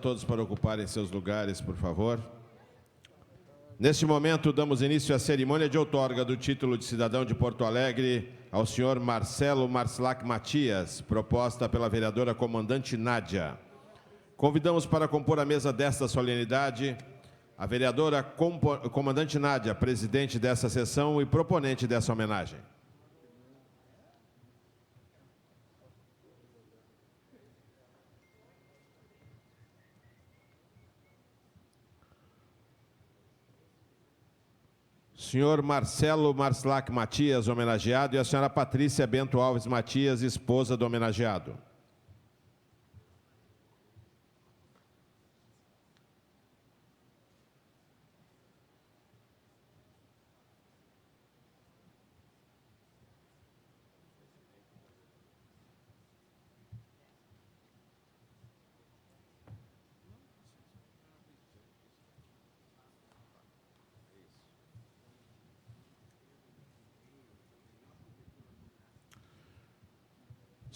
todos para ocuparem seus lugares, por favor. Neste momento, damos início à cerimônia de outorga do título de cidadão de Porto Alegre ao senhor Marcelo Marslac Matias, proposta pela vereadora comandante Nádia. Convidamos para compor a mesa desta solenidade a vereadora comandante Nádia, presidente dessa sessão e proponente dessa homenagem. Senhor Marcelo Marslac Matias, homenageado, e a senhora Patrícia Bento Alves Matias, esposa do homenageado.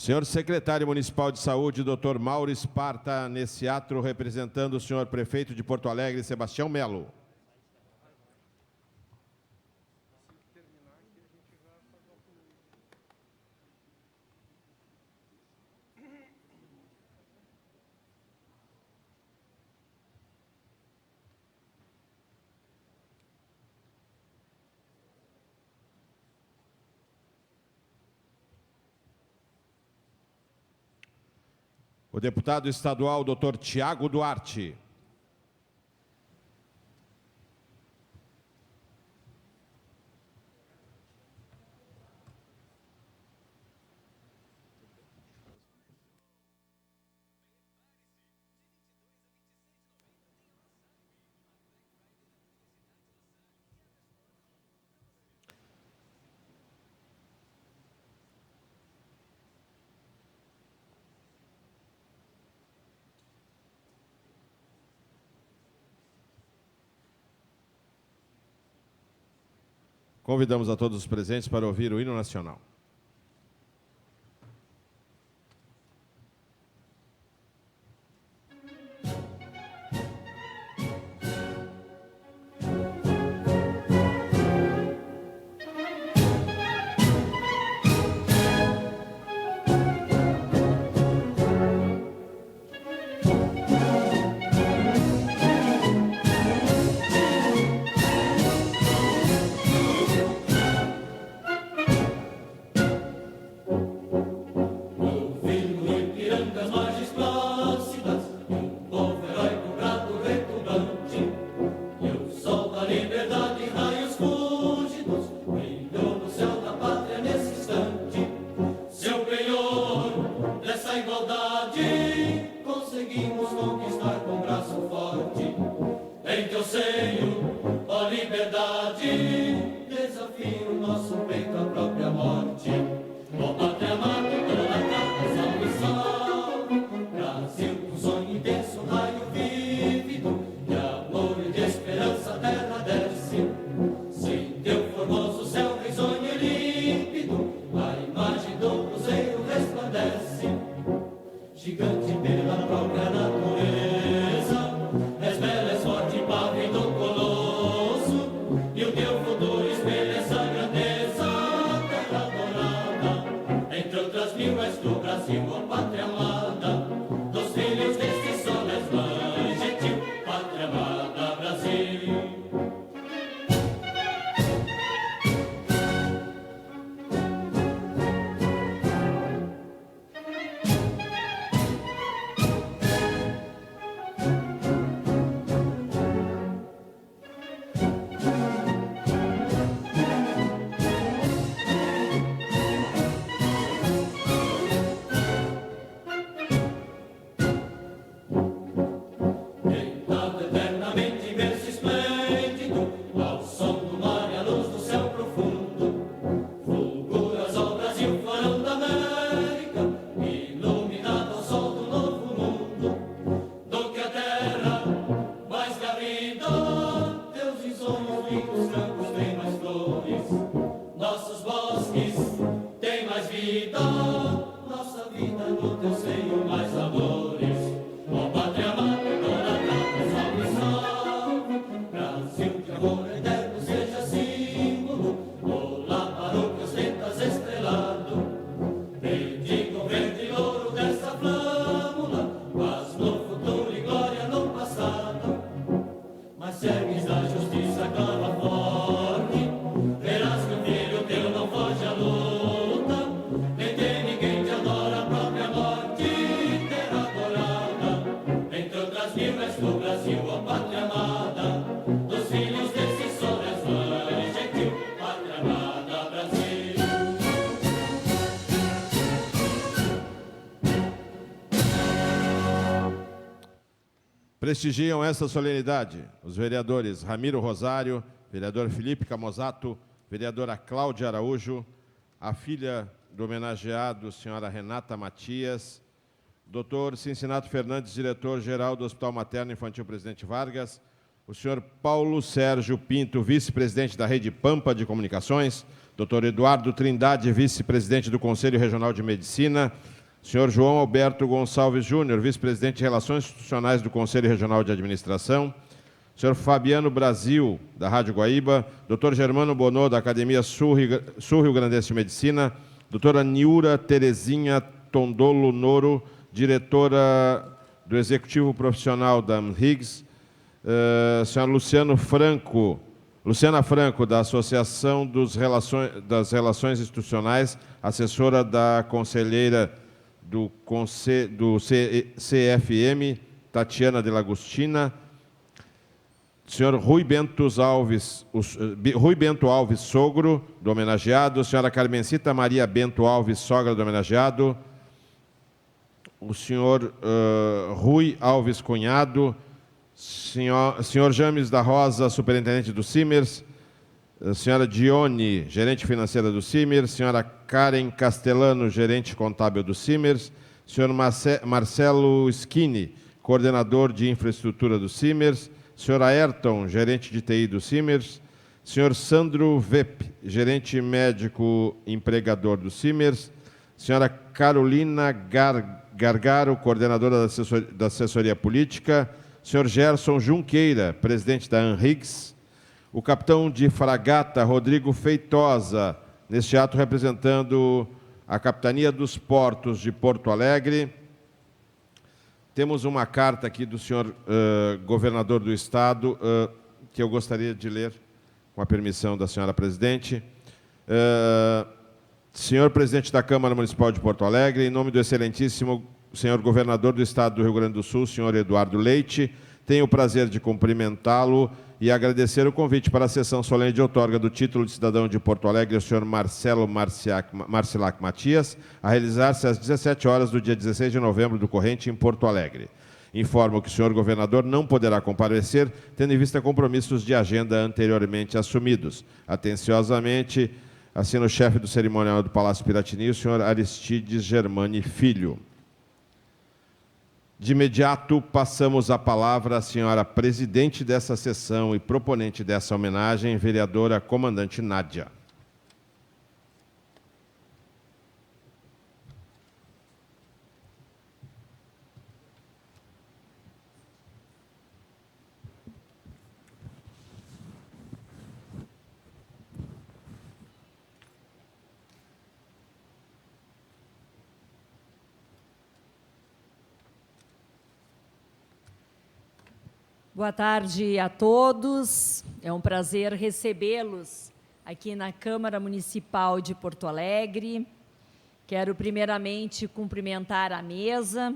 Senhor secretário municipal de saúde, Dr. Mauro Esparta, nesse ato representando o senhor prefeito de Porto Alegre, Sebastião Melo. O deputado estadual, Dr. Tiago Duarte. Convidamos a todos os presentes para ouvir o hino nacional. Brasil, ó pátria amada, dos filhos deste sol és mãe. Brasil, és do Brasil, ó pátria amada, dos filhos desse sol és mãe gentil, pátria amada, Brasil. Prestigiam essa solenidade os vereadores Ramiro Rosário, vereador Felipe Camozato, vereadora Cláudia Araújo, a filha do homenageado, senhora Renata Matias, doutor Cincinato Fernandes, diretor-geral do Hospital Materno Infantil Presidente Vargas, o senhor Paulo Sérgio Pinto, vice-presidente da Rede Pampa de Comunicações, doutor Eduardo Trindade, vice-presidente do Conselho Regional de Medicina, senhor João Alberto Gonçalves Júnior, vice-presidente de Relações Institucionais do Conselho Regional de Administração, senhor Fabiano Brasil, da Rádio Guaíba, doutor Germano Bonô, da Academia Sul-Rio Grandense de Medicina, doutora Niura Terezinha Tondolo Noro, diretora do Executivo Profissional da Higgs, senhora Luciana Franco, da Associação das Relações Institucionais, assessora da conselheira do CFM, Tatiana de Lagostina, senhor Rui Bento Alves, sogro do homenageado, senhora Carmencita Maria Bento Alves, sogra do homenageado, o senhor Rui Alves Cunhado, senhor James da Rosa, superintendente do CIMERS, senhora Dione, gerente financeira do CIMERS, senhora Karen Castellano, gerente contábil do CIMERS, senhor Marcelo Schini, coordenador de infraestrutura do CIMERS, senhor Ayrton, gerente de TI do CIMERS, senhor Sandro Vep, gerente médico empregador do CIMERS, senhora Carolina Gargaro, coordenadora da assessoria política, senhor Gerson Junqueira, presidente da ANRIGS, o capitão de fragata Rodrigo Feitosa, neste ato representando a Capitania dos Portos de Porto Alegre. Temos uma carta aqui do senhor governador do Estado, que eu gostaria de ler, com a permissão da senhora presidente. Senhor presidente da Câmara Municipal de Porto Alegre, em nome do excelentíssimo senhor governador do Estado do Rio Grande do Sul, senhor Eduardo Leite, tenho o prazer de cumprimentá-lo e agradecer o convite para a sessão solene de outorga do título de cidadão de Porto Alegre ao senhor Marcelo Marcilac Matias, a realizar-se às 17 horas do dia 16 de novembro do corrente em Porto Alegre. Informo que o senhor governador não poderá comparecer, tendo em vista compromissos de agenda anteriormente assumidos. Atenciosamente, assina o chefe do cerimonial do Palácio Piratini, o senhor Aristides Germani Filho. De imediato, passamos a palavra à senhora presidente dessa sessão e proponente dessa homenagem, vereadora comandante Nádia. Boa tarde a todos. É um prazer recebê-los aqui na Câmara Municipal de Porto Alegre. Quero primeiramente cumprimentar a mesa,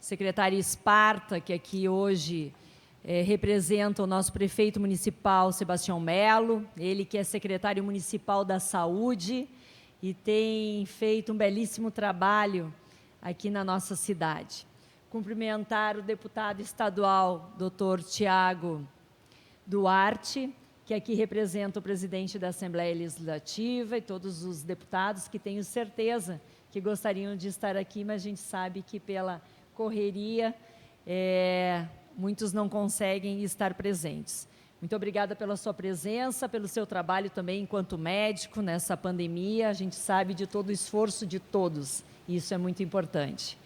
secretário Esparta, que aqui hoje representa o nosso prefeito municipal, Sebastião Melo, ele que é secretário municipal da Saúde e tem feito um belíssimo trabalho aqui na nossa cidade. Cumprimentar o deputado estadual, doutor Tiago Duarte, que aqui representa o presidente da Assembleia Legislativa e todos os deputados que tenho certeza que gostariam de estar aqui, mas a gente sabe que pela correria muitos não conseguem estar presentes. Muito obrigada pela sua presença, pelo seu trabalho também enquanto médico nessa pandemia. A gente sabe de todo o esforço de todos, e isso é muito importante.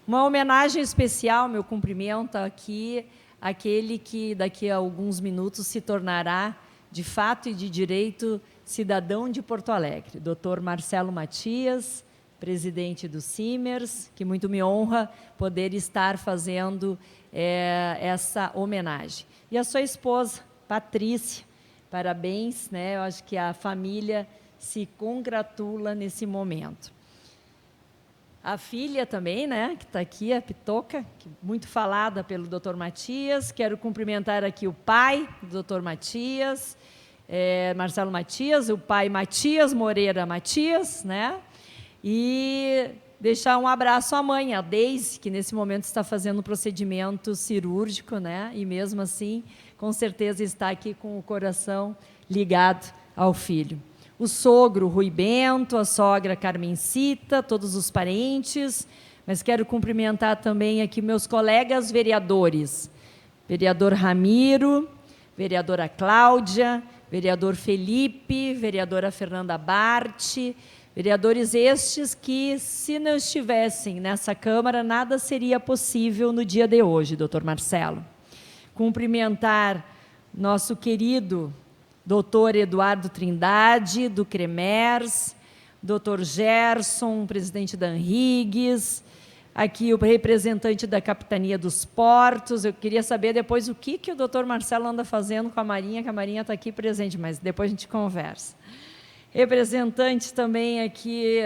Uma homenagem especial, meu cumprimento aqui, àquele que daqui a alguns minutos se tornará, de fato e de direito, cidadão de Porto Alegre, Dr. Marcelo Matias, presidente do CIMERS, que muito me honra poder estar fazendo essa homenagem. E a sua esposa, Patrícia, parabéns, né? Eu acho que a família se congratula nesse momento. a filha também, né, que está aqui, a Pitoca, muito falada pelo Dr. Matias. Quero cumprimentar aqui o pai do Dr. Matias, Marcelo Matias, o pai Matias Moreira Matias, né? E deixar um abraço à mãe, a Deise, que nesse momento está fazendo um procedimento cirúrgico, né? E mesmo assim, com certeza está aqui com o coração ligado ao filho. O sogro Rui Bento, a sogra Carmencita, todos os parentes, mas quero cumprimentar também aqui meus colegas vereadores, vereador Ramiro, vereadora Cláudia, vereador Felipe, vereadora Fernanda Bart, vereadores estes que, se não estivessem nessa Câmara, nada seria possível no dia de hoje, doutor Marcelo. Cumprimentar nosso querido doutor Eduardo Trindade, do CREMERS, doutor Gerson, presidente da ANRIGS, aqui o representante da Capitania dos Portos. Eu queria saber depois o que o doutor Marcelo anda fazendo com a Marinha, que a Marinha está aqui presente, mas depois a gente conversa. Representante também aqui,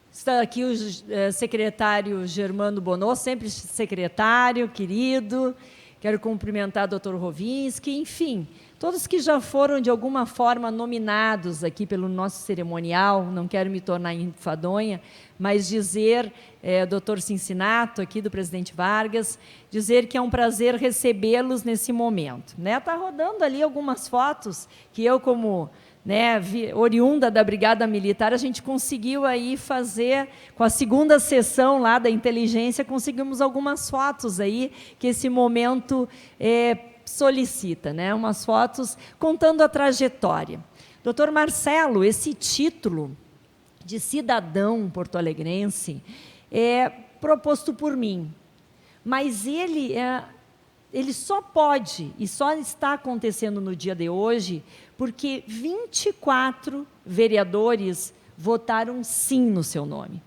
está aqui o secretário Germano Bonot, sempre secretário, querido. Quero cumprimentar o doutor Rovinski, enfim, todos que já foram, de alguma forma, nominados aqui pelo nosso cerimonial. Não quero me tornar enfadonha, mas dizer, doutor Cincinato, aqui do presidente Vargas, dizer que é um prazer recebê-los nesse momento. Está rodando ali algumas fotos que eu, como oriunda da Brigada Militar, a gente conseguiu aí fazer, com a segunda sessão lá da inteligência, conseguimos algumas fotos aí que esse momento solicita, umas fotos contando a trajetória. Doutor Marcelo, esse título de cidadão porto-alegrense é proposto por mim, mas ele só pode e só está acontecendo no dia de hoje porque 24 vereadores votaram sim no seu nome.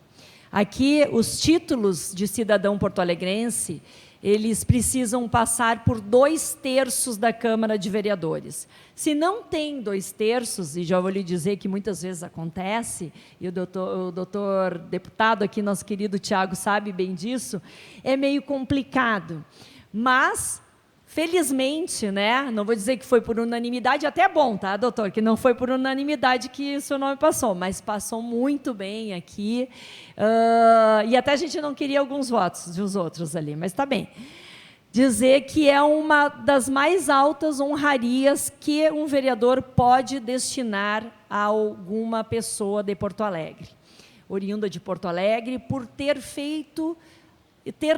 Aqui, os títulos de cidadão porto-alegrense, eles precisam passar por 2/3 da Câmara de Vereadores. Se não tem 2/3, e já vou lhe dizer que muitas vezes acontece, e o doutor deputado aqui, nosso querido Tiago, sabe bem disso, é meio complicado. Mas, felizmente, não vou dizer que foi por unanimidade, até é bom, tá, doutor, que não foi por unanimidade que o seu nome passou, mas passou muito bem aqui, e até a gente não queria alguns votos dos outros ali, mas está bem. Dizer que é uma das mais altas honrarias que um vereador pode destinar a alguma pessoa de Porto Alegre, oriunda de Porto Alegre, por ter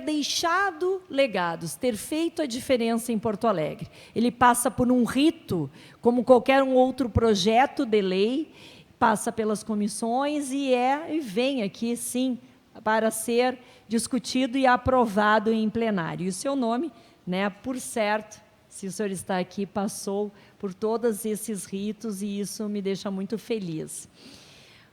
deixado legados, ter feito a diferença em Porto Alegre. Ele passa por um rito, como qualquer outro projeto de lei, passa pelas comissões e vem aqui, sim, para ser discutido e aprovado em plenário. E o seu nome, por certo, se o senhor está aqui, passou por todos esses ritos e isso me deixa muito feliz.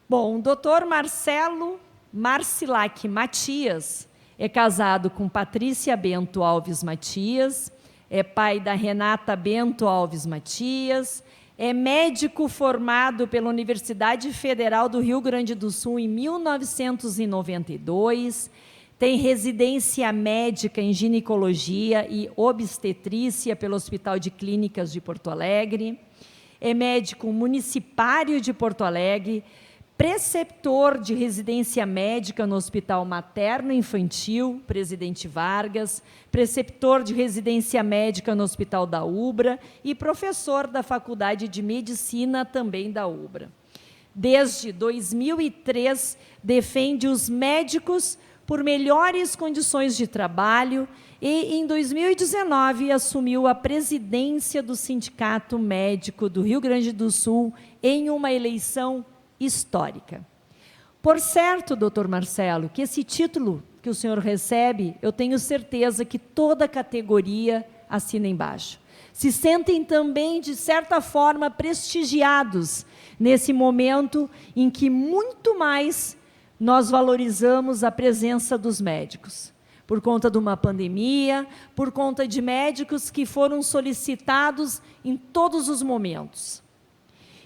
Bom, o doutor Marcelo Marcilac Matias é casado com Patrícia Bento Alves Matias, é pai da Renata Bento Alves Matias, é médico formado pela Universidade Federal do Rio Grande do Sul em 1992, tem residência médica em ginecologia e obstetrícia pelo Hospital de Clínicas de Porto Alegre, é médico municipário de Porto Alegre, preceptor de residência médica no Hospital Materno Infantil, Presidente Vargas, preceptor de residência médica no Hospital da Ubra e professor da Faculdade de Medicina, também da Ubra. Desde 2003, defende os médicos por melhores condições de trabalho e, em 2019, assumiu a presidência do Sindicato Médico do Rio Grande do Sul em uma eleição histórica. Por certo, doutor Marcelo, que esse título que o senhor recebe, eu tenho certeza que toda a categoria assina embaixo. Se sentem também, de certa forma, prestigiados nesse momento em que muito mais nós valorizamos a presença dos médicos, por conta de uma pandemia, por conta de médicos que foram solicitados em todos os momentos.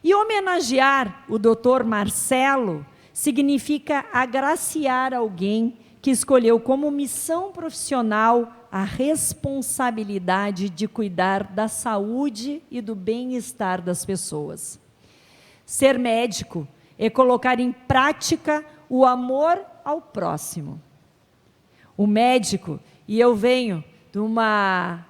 E homenagear o doutor Marcelo significa agraciar alguém que escolheu como missão profissional a responsabilidade de cuidar da saúde e do bem-estar das pessoas. Ser médico é colocar em prática o amor ao próximo. O médico, e eu venho de uma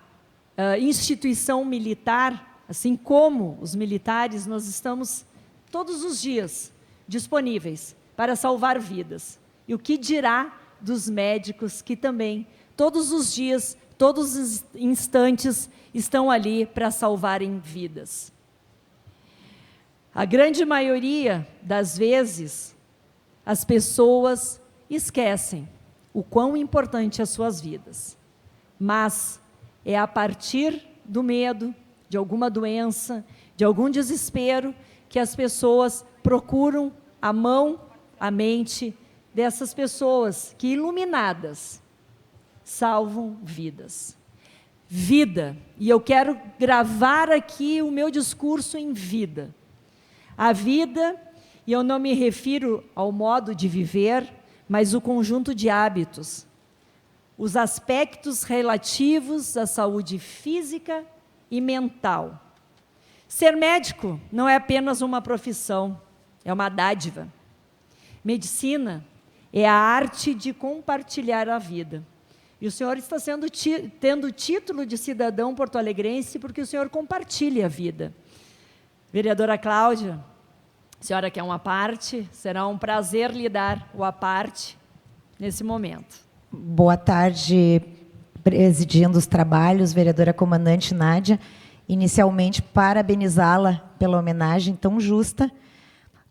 instituição militar, assim como os militares, nós estamos todos os dias disponíveis para salvar vidas. E o que dirá dos médicos que também, todos os dias, todos os instantes, estão ali para salvarem vidas. A grande maioria das vezes, as pessoas esquecem o quão importante as suas vidas. Mas é a partir do medo, de alguma doença, de algum desespero, que as pessoas procuram a mão, a mente dessas pessoas que, iluminadas, salvam vidas. Vida, e eu quero gravar aqui o meu discurso em vida. A vida, e eu não me refiro ao modo de viver, mas o conjunto de hábitos, os aspectos relativos à saúde física e mental. Ser médico não é apenas uma profissão, é uma dádiva. Medicina é a arte de compartilhar a vida. E o senhor está tendo o título de cidadão porto-alegrense porque o senhor compartilha a vida. Vereadora Cláudia, a senhora quer uma parte? Será um prazer lhe dar o à parte nesse momento. Boa tarde, presidindo os trabalhos, vereadora comandante Nádia. Inicialmente, parabenizá-la pela homenagem tão justa,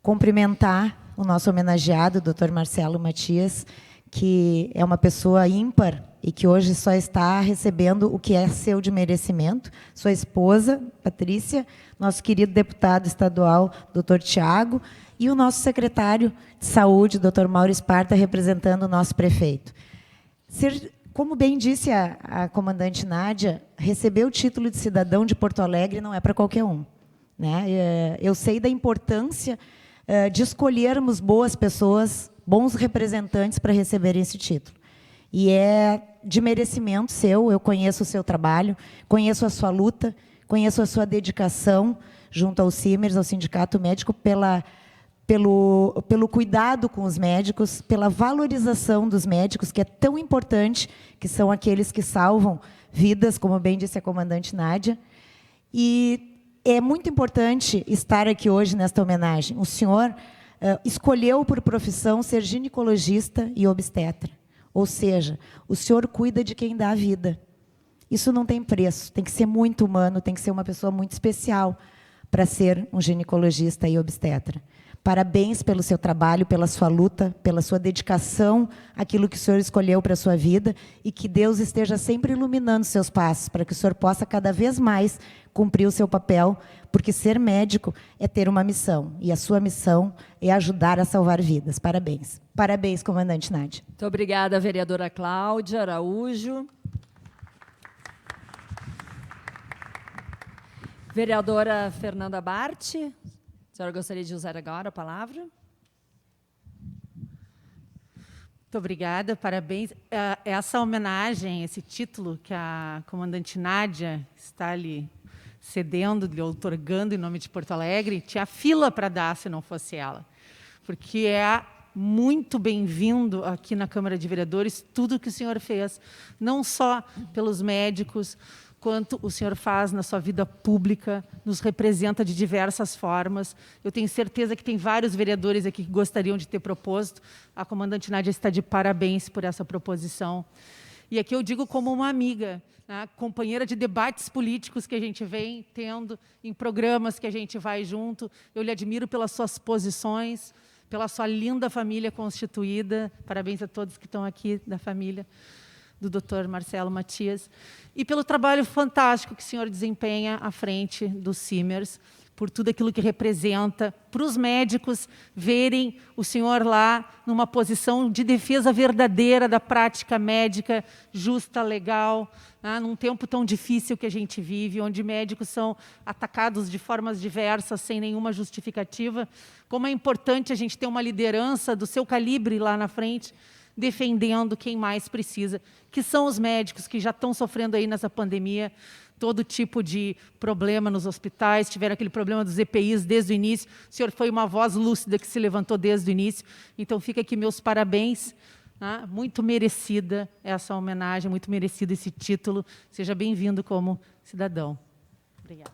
cumprimentar o nosso homenageado, Dr. Marcelo Matias, que é uma pessoa ímpar e que hoje só está recebendo o que é seu de merecimento. Sua esposa, Patrícia, nosso querido deputado estadual, Dr. Tiago, e o nosso secretário de Saúde, Dr. Mauro Esparta, representando o nosso prefeito. Como bem disse a comandante Nádia, receber o título de cidadão de Porto Alegre não é para qualquer um, né? Eu sei da importância de escolhermos boas pessoas, bons representantes para receberem esse título. E é de merecimento seu, eu conheço o seu trabalho, conheço a sua luta, conheço a sua dedicação junto ao CIMERS, ao Sindicato Médico, pelo cuidado com os médicos, pela valorização dos médicos, que é tão importante, que são aqueles que salvam vidas, como bem disse a comandante Nádia. E é muito importante estar aqui hoje nesta homenagem. O senhor escolheu por profissão ser ginecologista e obstetra. Ou seja, o senhor cuida de quem dá a vida. Isso não tem preço, tem que ser muito humano, tem que ser uma pessoa muito especial para ser um ginecologista e obstetra. Parabéns pelo seu trabalho, pela sua luta, pela sua dedicação àquilo que o senhor escolheu para a sua vida e que Deus esteja sempre iluminando seus passos para que o senhor possa cada vez mais cumprir o seu papel, porque ser médico é ter uma missão e a sua missão é ajudar a salvar vidas. Parabéns. Parabéns, comandante Nádia. Muito obrigada, vereadora Cláudia Araújo. Vereadora Fernanda Bart. A senhora gostaria de usar agora a palavra? Muito obrigada, parabéns. Essa homenagem, esse título que a comandante Nádia está lhe cedendo, lhe outorgando em nome de Porto Alegre, tinha fila para dar se não fosse ela. Porque é muito bem-vindo aqui na Câmara de Vereadores tudo que o senhor fez, não só pelos médicos, quanto o senhor faz na sua vida pública, nos representa de diversas formas. Eu tenho certeza que tem vários vereadores aqui que gostariam de ter proposto. A comandante Nádia está de parabéns por essa proposição. E aqui eu digo como uma amiga, né, companheira de debates políticos que a gente vem tendo, em programas que a gente vai junto. Eu lhe admiro pelas suas posições, pela sua linda família constituída. Parabéns a todos que estão aqui da família do Dr. Marcelo Matias, e pelo trabalho fantástico que o senhor desempenha à frente do CIMERS, por tudo aquilo que representa, para os médicos verem o senhor lá numa posição de defesa verdadeira da prática médica justa, legal, né, num tempo tão difícil que a gente vive, onde médicos são atacados de formas diversas, sem nenhuma justificativa. Como é importante a gente ter uma liderança do seu calibre lá na frente, defendendo quem mais precisa, que são os médicos que já estão sofrendo aí nessa pandemia, todo tipo de problema nos hospitais, tiveram aquele problema dos EPIs desde o início. O senhor foi uma voz lúcida que se levantou desde o início, então fica aqui meus parabéns, né? Muito merecida essa homenagem, muito merecido esse título. Seja bem-vindo como cidadão. Obrigada.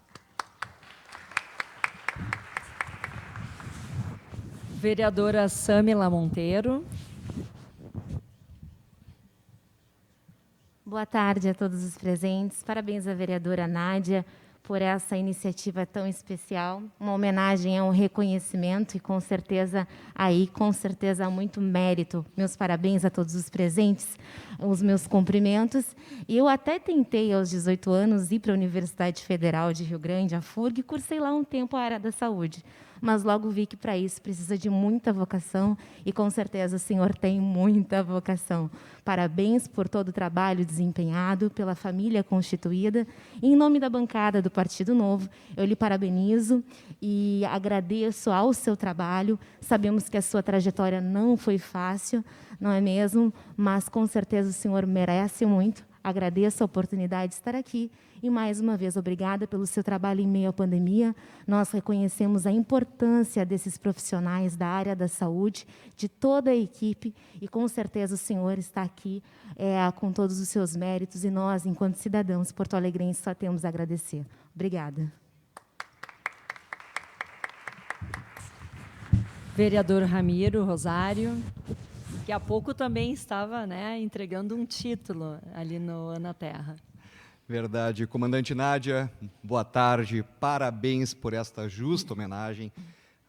Vereadora Samila Monteiro. Boa tarde a todos os presentes. Parabéns à vereadora Nádia por essa iniciativa tão especial. Uma homenagem é um reconhecimento e, com certeza, há muito mérito. Meus parabéns a todos os presentes, os meus cumprimentos. E eu até tentei, aos 18 anos, ir para a Universidade Federal de Rio Grande, a FURG, e cursei lá um tempo a área da saúde. Mas logo vi que para isso precisa de muita vocação e, com certeza, o senhor tem muita vocação. Parabéns por todo o trabalho desempenhado, pela família constituída. Em nome da bancada do Partido Novo, eu lhe parabenizo e agradeço ao seu trabalho. Sabemos que a sua trajetória não foi fácil, não é mesmo? Mas, com certeza, o senhor merece muito. Agradeço a oportunidade de estar aqui e, mais uma vez, obrigada pelo seu trabalho em meio à pandemia. Nós reconhecemos a importância desses profissionais da área da saúde, de toda a equipe, e, com certeza, o senhor está aqui com todos os seus méritos, e nós, enquanto cidadãos porto-alegrenses, só temos a agradecer. Obrigada. Vereador Ramiro Rosário, que há pouco também estava, né, entregando um título ali no Ana Terra. Verdade. Comandante Nádia, boa tarde. Parabéns por esta justa homenagem.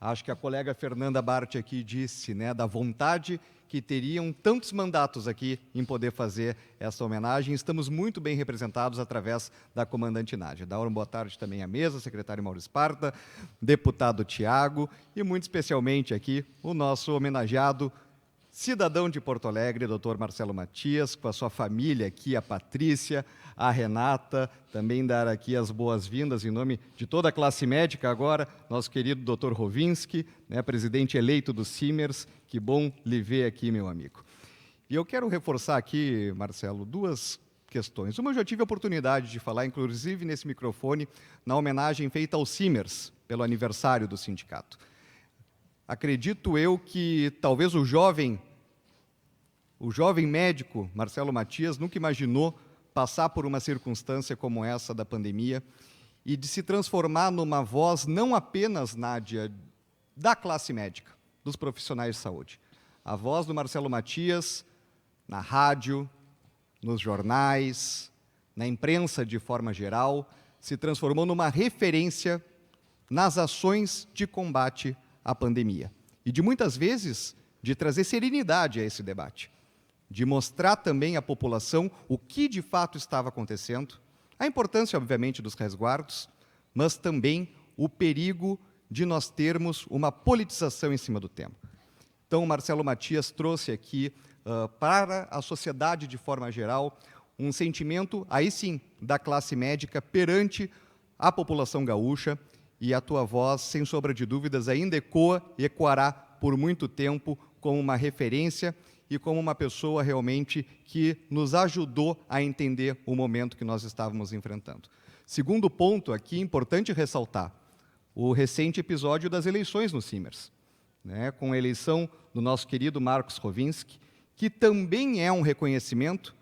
Acho que a colega Fernanda Bart aqui disse, né, da vontade que teriam tantos mandatos aqui em poder fazer essa homenagem. Estamos muito bem representados através da comandante Nádia. Dá uma boa tarde também à mesa, secretário Mauro Esparta, deputado Tiago e, muito especialmente aqui, o nosso homenageado cidadão de Porto Alegre, doutor Marcelo Matias, com a sua família aqui, a Patrícia, a Renata, também dar aqui as boas-vindas em nome de toda a classe médica agora, nosso querido doutor Rovinski, né, presidente eleito do Simers, que bom lhe ver aqui, meu amigo. E eu quero reforçar aqui, Marcelo, duas questões. Uma, eu já tive a oportunidade de falar, inclusive nesse microfone, na homenagem feita ao Simers, pelo aniversário do sindicato. Acredito eu que talvez o jovem médico, Marcelo Matias, nunca imaginou passar por uma circunstância como essa da pandemia e de se transformar numa voz não apenas, Nádia, da classe médica, dos profissionais de saúde. A voz do Marcelo Matias na rádio, nos jornais, na imprensa de forma geral, se transformou numa referência nas ações de combate à pandemia. E de muitas vezes, de trazer serenidade a esse debate, de mostrar também à população o que de fato estava acontecendo, a importância, obviamente, dos resguardos, mas também o perigo de nós termos uma politização em cima do tema. Então, o Marcelo Matias trouxe aqui, para a sociedade de forma geral, um sentimento, aí sim, da classe médica perante a população gaúcha, e a tua voz, sem sombra de dúvidas, ainda ecoa e ecoará por muito tempo como uma referência e como uma pessoa realmente que nos ajudou a entender o momento que nós estávamos enfrentando. Segundo ponto aqui, importante ressaltar, o recente episódio das eleições no Simers, né, com a eleição do nosso querido Marcos Rovinski, que também é um reconhecimento,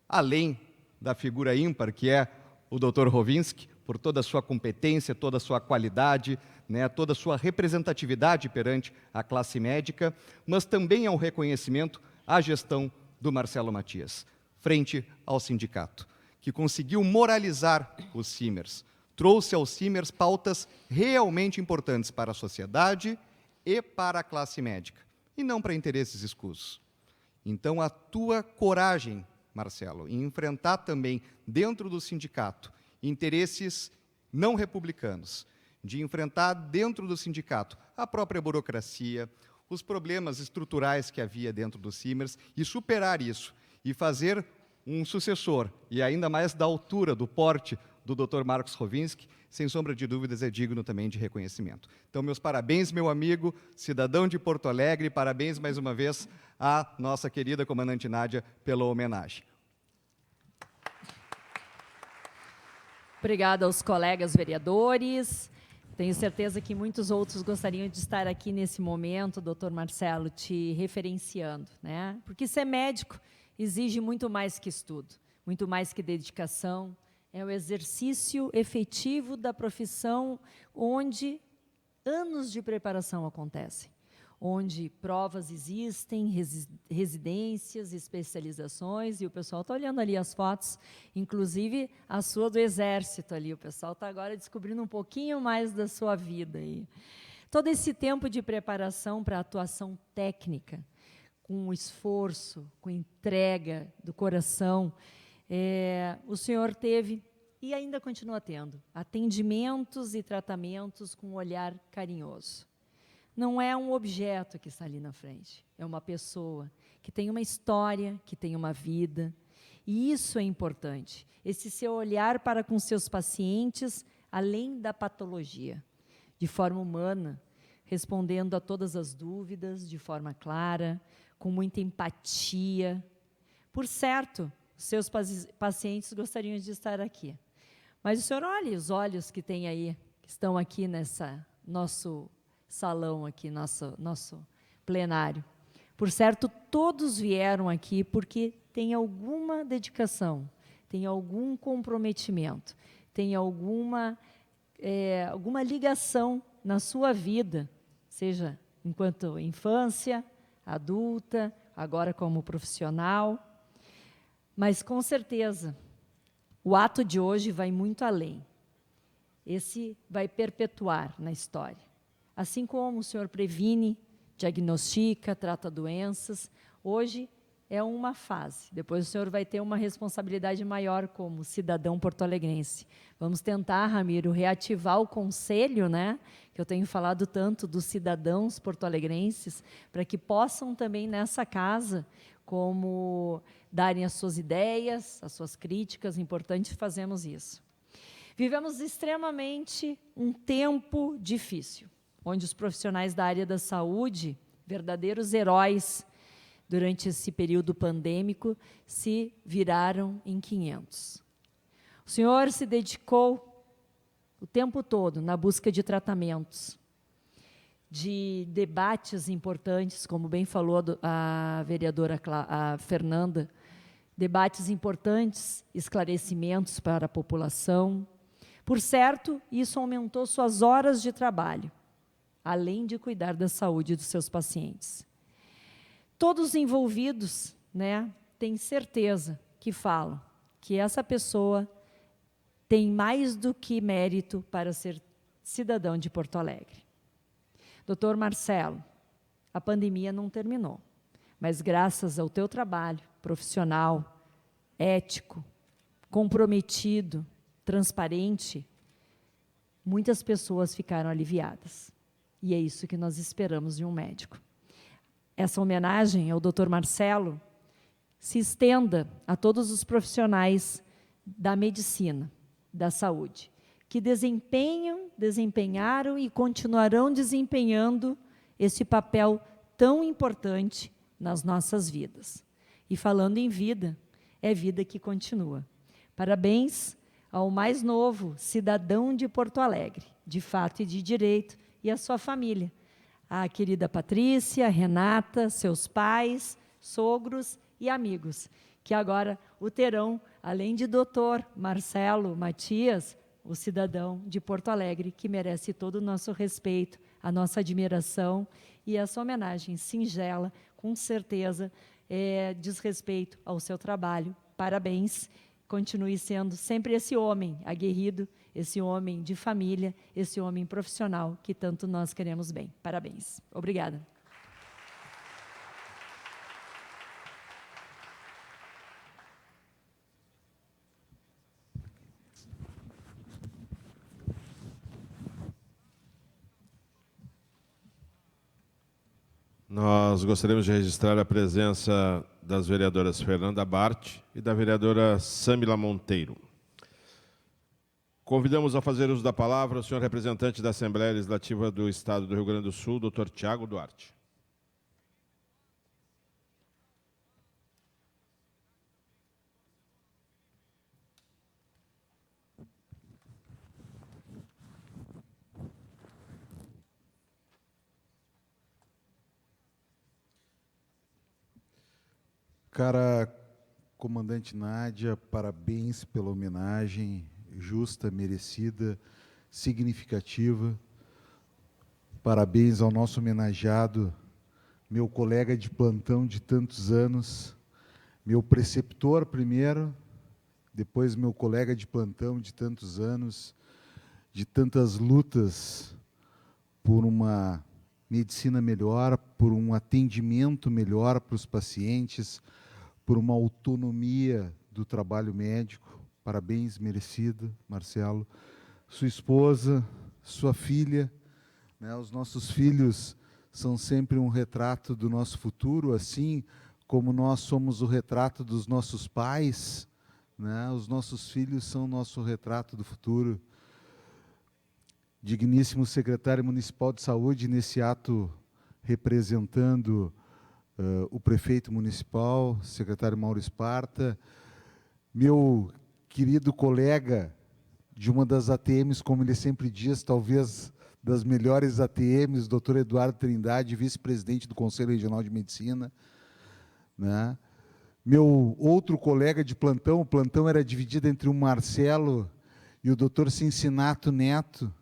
além da figura ímpar que é o Dr. Rovinski, por toda a sua competência, toda a sua qualidade, né, toda a sua representatividade perante a classe médica, mas também é um reconhecimento à gestão do Marcelo Matias, frente ao sindicato, que conseguiu moralizar os Simers, trouxe aos Simers pautas realmente importantes para a sociedade e para a classe médica, e não para interesses escusos. Então, a tua coragem, Marcelo, em enfrentar também, dentro do sindicato, interesses não republicanos, de enfrentar dentro do sindicato a própria burocracia, os problemas estruturais que havia dentro do Simers e superar isso e fazer um sucessor, e ainda mais da altura, do porte do Dr. Marcos Rovinski, sem sombra de dúvidas, é digno também de reconhecimento. Então, meus parabéns, meu amigo, cidadão de Porto Alegre, parabéns mais uma vez à nossa querida comandante Nádia pela homenagem. Obrigada aos colegas vereadores. Tenho certeza que muitos outros gostariam de estar aqui nesse momento, doutor Marcelo, te referenciando, né? Porque ser médico exige muito mais que estudo, muito mais que dedicação. É o exercício efetivo da profissão onde anos de preparação acontecem, onde provas existem, residências, especializações, e o pessoal está olhando ali as fotos, inclusive a sua do Exército ali, o pessoal está agora descobrindo um pouquinho mais da sua vida aí. Todo esse tempo de preparação para a atuação técnica, com esforço, com entrega do coração, o senhor teve e ainda continua tendo atendimentos e tratamentos com um olhar carinhoso. Não é um objeto que está ali na frente, é uma pessoa que tem uma história, que tem uma vida, e isso é importante, esse seu olhar para com seus pacientes, além da patologia, de forma humana, respondendo a todas as dúvidas de forma clara, com muita empatia. Por certo, seus pacientes gostariam de estar aqui. Mas o senhor olha os olhos que tem aí, que estão aqui nessa nosso salão, aqui, nosso plenário. Por certo, todos vieram aqui porque tem alguma dedicação, tem algum comprometimento, tem alguma ligação na sua vida, seja enquanto infância, adulta, agora como profissional. Mas, com certeza, o ato de hoje vai muito além. Esse vai perpetuar na história. Assim como o senhor previne, diagnostica, trata doenças, hoje é uma fase. Depois o senhor vai ter uma responsabilidade maior como cidadão porto-alegrense. Vamos tentar, Ramiro, reativar o conselho, né, que eu tenho falado tanto dos cidadãos porto-alegrenses, para que possam também nessa casa, como darem as suas ideias, as suas críticas, importante fazemos isso. Vivemos extremamente um tempo difícil, onde os profissionais da área da saúde, verdadeiros heróis, durante esse período pandêmico, se viraram em 500. O senhor se dedicou o tempo todo na busca de tratamentos, de debates importantes, como bem falou a vereadora Fernanda, debates importantes, esclarecimentos para a população. Por certo, isso aumentou suas horas de trabalho, além de cuidar da saúde dos seus pacientes. Todos os envolvidos, né, têm certeza que falam que essa pessoa tem mais do que mérito para ser cidadão de Porto Alegre. Doutor Marcelo, a pandemia não terminou, mas graças ao teu trabalho profissional, ético, comprometido, transparente, muitas pessoas ficaram aliviadas. E é isso que nós esperamos de um médico. Essa homenagem ao Dr. Marcelo se estenda a todos os profissionais da medicina, da saúde, que desempenharam e continuarão desempenhando esse papel tão importante nas nossas vidas. E falando em vida, é vida que continua. Parabéns ao mais novo cidadão de Porto Alegre, de fato e de direito, e a sua família. A querida Patrícia, Renata, seus pais, sogros e amigos, que agora o terão, além de doutor Marcelo Matias, o cidadão de Porto Alegre, que merece todo o nosso respeito, a nossa admiração e essa homenagem singela, com certeza, diz respeito ao seu trabalho. Parabéns, continue sendo sempre esse homem aguerrido, esse homem de família, esse homem profissional que tanto nós queremos bem. Parabéns. Obrigada. Nós gostaríamos de registrar a presença das vereadoras Fernanda Bart e da vereadora Samila Monteiro. Convidamos a fazer uso da palavra o senhor representante da Assembleia Legislativa do Estado do Rio Grande do Sul, Dr. Tiago Duarte. Cara comandante Nádia, parabéns pela homenagem justa, merecida, significativa. Parabéns ao nosso homenageado, meu colega de plantão de tantos anos, meu preceptor primeiro, depois meu colega de plantão de tantos anos, de tantas lutas por uma medicina melhor, por um atendimento melhor para os pacientes, por uma autonomia do trabalho médico. Parabéns, merecido, Marcelo. Sua esposa, sua filha, né? Os nossos filhos são sempre um retrato do nosso futuro, assim como nós somos o retrato dos nossos pais, né? Os nossos filhos são o nosso retrato do futuro. Digníssimo secretário municipal de saúde, nesse ato representando o prefeito municipal, secretário Mauro Esparta, meu querido colega de uma das ATMs, como ele sempre diz, talvez das melhores ATMs, doutor Eduardo Trindade, vice-presidente do Conselho Regional de Medicina, né? Meu outro colega de plantão, o plantão era dividido entre o Marcelo e o doutor Cincinato Neto,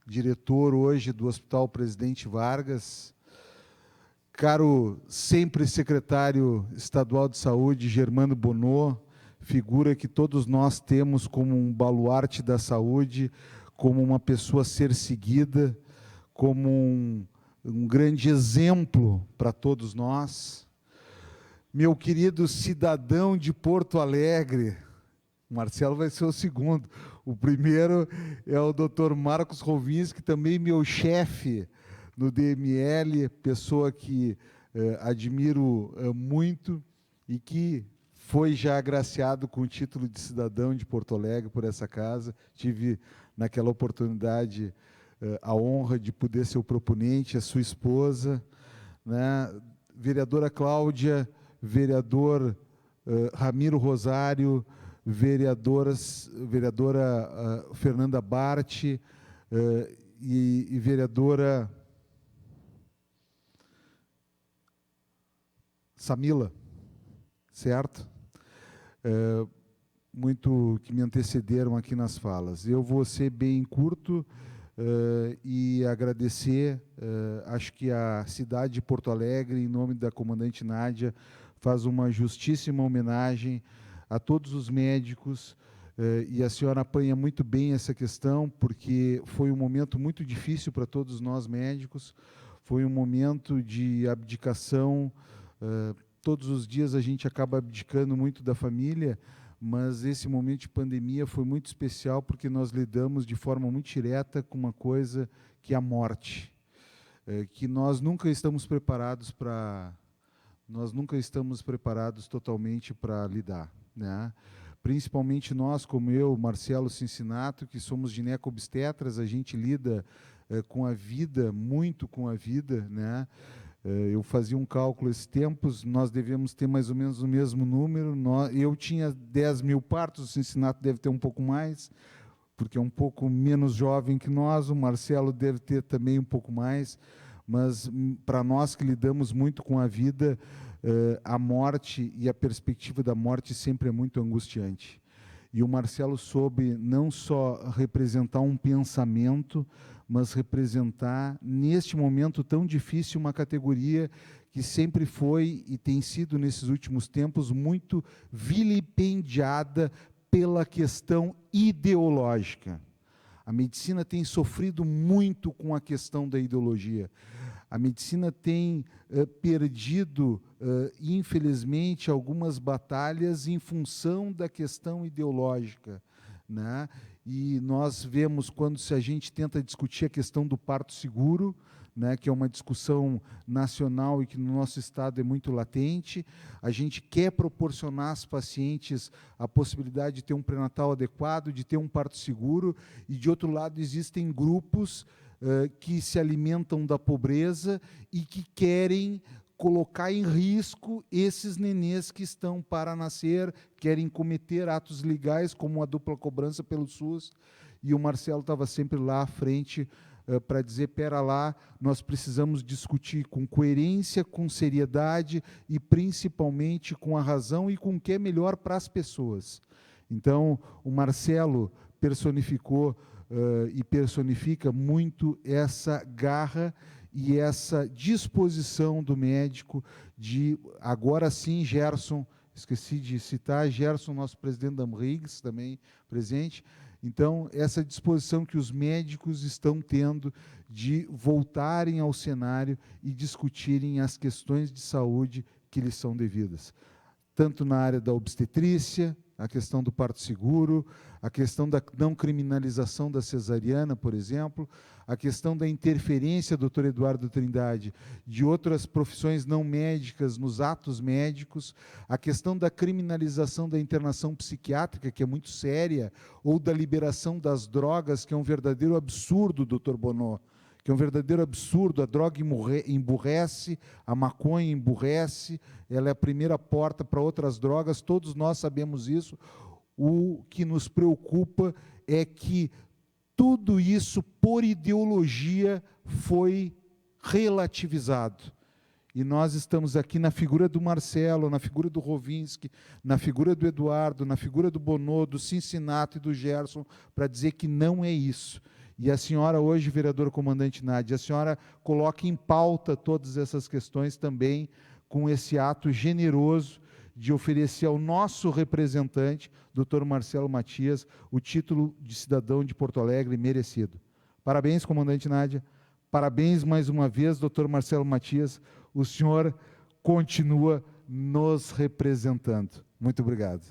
diretor hoje do Hospital Presidente Vargas, caro sempre secretário estadual de saúde, Germano Bonot, figura que todos nós temos como um baluarte da saúde, como uma pessoa a ser seguida, como um grande exemplo para todos nós. Meu querido cidadão de Porto Alegre, o Marcelo vai ser o segundo. O primeiro é o Dr. Marcos Rovinski, também meu chefe no DML, pessoa que admiro muito e que foi já agraciado com o título de cidadão de Porto Alegre por essa casa. Tive, naquela oportunidade, a honra de poder ser o proponente, a sua esposa, né? Vereadora Cláudia, vereador Ramiro Rosário, vereadora Fernanda Bart e vereadora Samila, certo? Muito que me antecederam aqui nas falas. Eu vou ser bem curto e agradecer. Acho que a cidade de Porto Alegre, em nome da comandante Nádia, faz uma justíssima homenagem a todos os médicos, e a senhora apanha muito bem essa questão, porque foi um momento muito difícil para todos nós médicos, foi um momento de abdicação. Todos os dias a gente acaba abdicando muito da família, mas esse momento de pandemia foi muito especial, porque nós lidamos de forma muito direta com uma coisa que é a morte, que nós nunca estamos preparados totalmente para lidar, né? Principalmente nós, como eu, Marcelo Cincinato, que somos gineco-obstetras, a gente lida com a vida, muito com a vida, né? Eu fazia um cálculo esses tempos, nós devemos ter mais ou menos o mesmo número. Eu tinha 10 mil partos, o Cincinato deve ter um pouco mais, porque é um pouco menos jovem que nós, o Marcelo deve ter também um pouco mais, mas para nós que lidamos muito com a vida, a morte e a perspectiva da morte sempre é muito angustiante. E o Marcelo soube não só representar um pensamento, mas representar, neste momento tão difícil, uma categoria que sempre foi e tem sido, nesses últimos tempos, muito vilipendiada pela questão ideológica. A medicina tem sofrido muito com a questão da ideologia. A medicina tem perdido, infelizmente, algumas batalhas em função da questão ideológica, né? e nós vemos quando a gente tenta discutir a questão do parto seguro, né, que é uma discussão nacional e que no nosso estado é muito latente. A gente quer proporcionar às pacientes a possibilidade de ter um pré-natal adequado, de ter um parto seguro, e, de outro lado, existem grupos que se alimentam da pobreza e que querem colocar em risco esses nenês que estão para nascer, querem cometer atos legais, como a dupla cobrança pelo SUS, e o Marcelo estava sempre lá à frente para dizer, pera lá, nós precisamos discutir com coerência, com seriedade e, principalmente, com a razão e com o que é melhor para as pessoas. Então, o Marcelo personificou e personifica muito essa garra e essa disposição do médico de, agora sim, Gerson, esqueci de citar, Gerson, nosso presidente da Amrigs, também presente. Então, essa disposição que os médicos estão tendo de voltarem ao cenário e discutirem as questões de saúde que lhes são devidas. Tanto na área da obstetrícia, a questão do parto seguro, a questão da não criminalização da cesariana, por exemplo, a questão da interferência, doutor Eduardo Trindade, de outras profissões não médicas nos atos médicos, a questão da criminalização da internação psiquiátrica, que é muito séria, ou da liberação das drogas, que é um verdadeiro absurdo, doutor Bonô, que é um verdadeiro absurdo. A droga emburrece, a maconha emburrece, ela é a primeira porta para outras drogas, todos nós sabemos isso. O que nos preocupa é que tudo isso, por ideologia, foi relativizado. E nós estamos aqui na figura do Marcelo, na figura do Rovinski, na figura do Eduardo, na figura do Bonô, do Cincinato e do Gerson, para dizer que não é isso. E a senhora hoje, vereadora comandante Nádia, a senhora coloca em pauta todas essas questões também com esse ato generoso de oferecer ao nosso representante, doutor Marcelo Matias, o título de cidadão de Porto Alegre merecido. Parabéns, comandante Nádia. Parabéns mais uma vez, doutor Marcelo Matias. O senhor continua nos representando. Muito obrigado.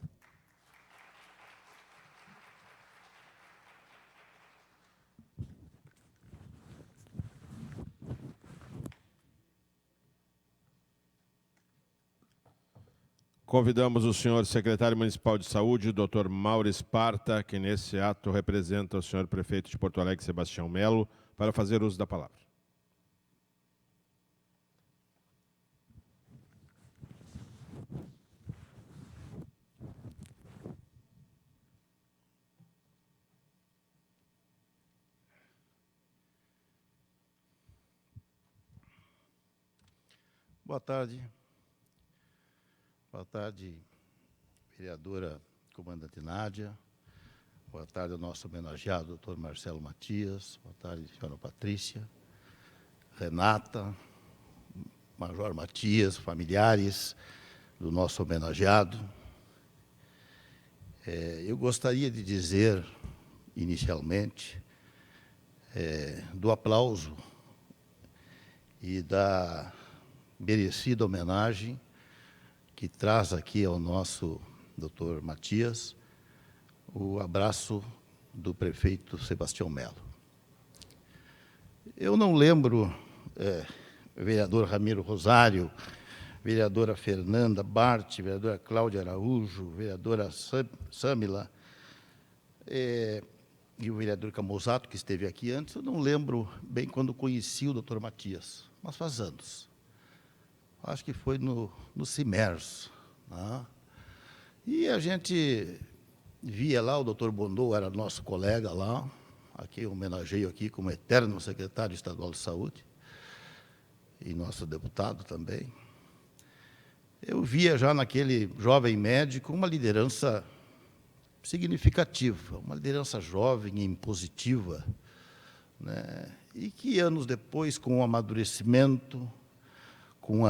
Convidamos o senhor secretário municipal de saúde, doutor Mauro Esparta, que nesse ato representa o senhor prefeito de Porto Alegre, Sebastião Melo, para fazer uso da palavra. Boa tarde. Boa tarde, vereadora comandante Nádia. Boa tarde ao nosso homenageado, doutor Marcelo Matias. Boa tarde, senhora Patrícia, Renata, Major Matias, familiares do nosso homenageado. Eu gostaria de dizer, inicialmente, do aplauso e da merecida homenagem que traz aqui ao nosso doutor Matias o abraço do prefeito Sebastião Melo. Eu não lembro, vereador Ramiro Rosário, vereadora Fernanda Bart, vereadora Cláudia Araújo, vereadora Samila, e o vereador Camozato, que esteve aqui antes, eu não lembro bem quando conheci o doutor Matias, mas faz anos. Acho que foi no CIMERS, né? E a gente via lá, o doutor Bonô era nosso colega lá, aqui eu homenageio aqui como eterno secretário estadual de saúde, e nosso deputado também. Eu via já naquele jovem médico uma liderança significativa, uma liderança jovem e impositiva, né? E que anos depois, com o amadurecimento, com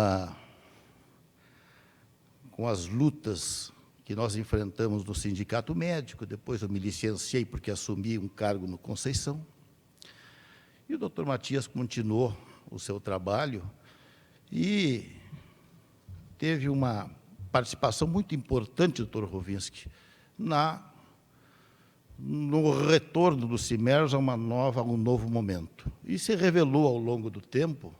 as lutas que nós enfrentamos no sindicato médico, depois eu me licenciei porque assumi um cargo no Conceição, e o doutor Matias continuou o seu trabalho e teve uma participação muito importante, doutor Rovinski, no retorno do CIMERS a um novo momento. E se revelou ao longo do tempo,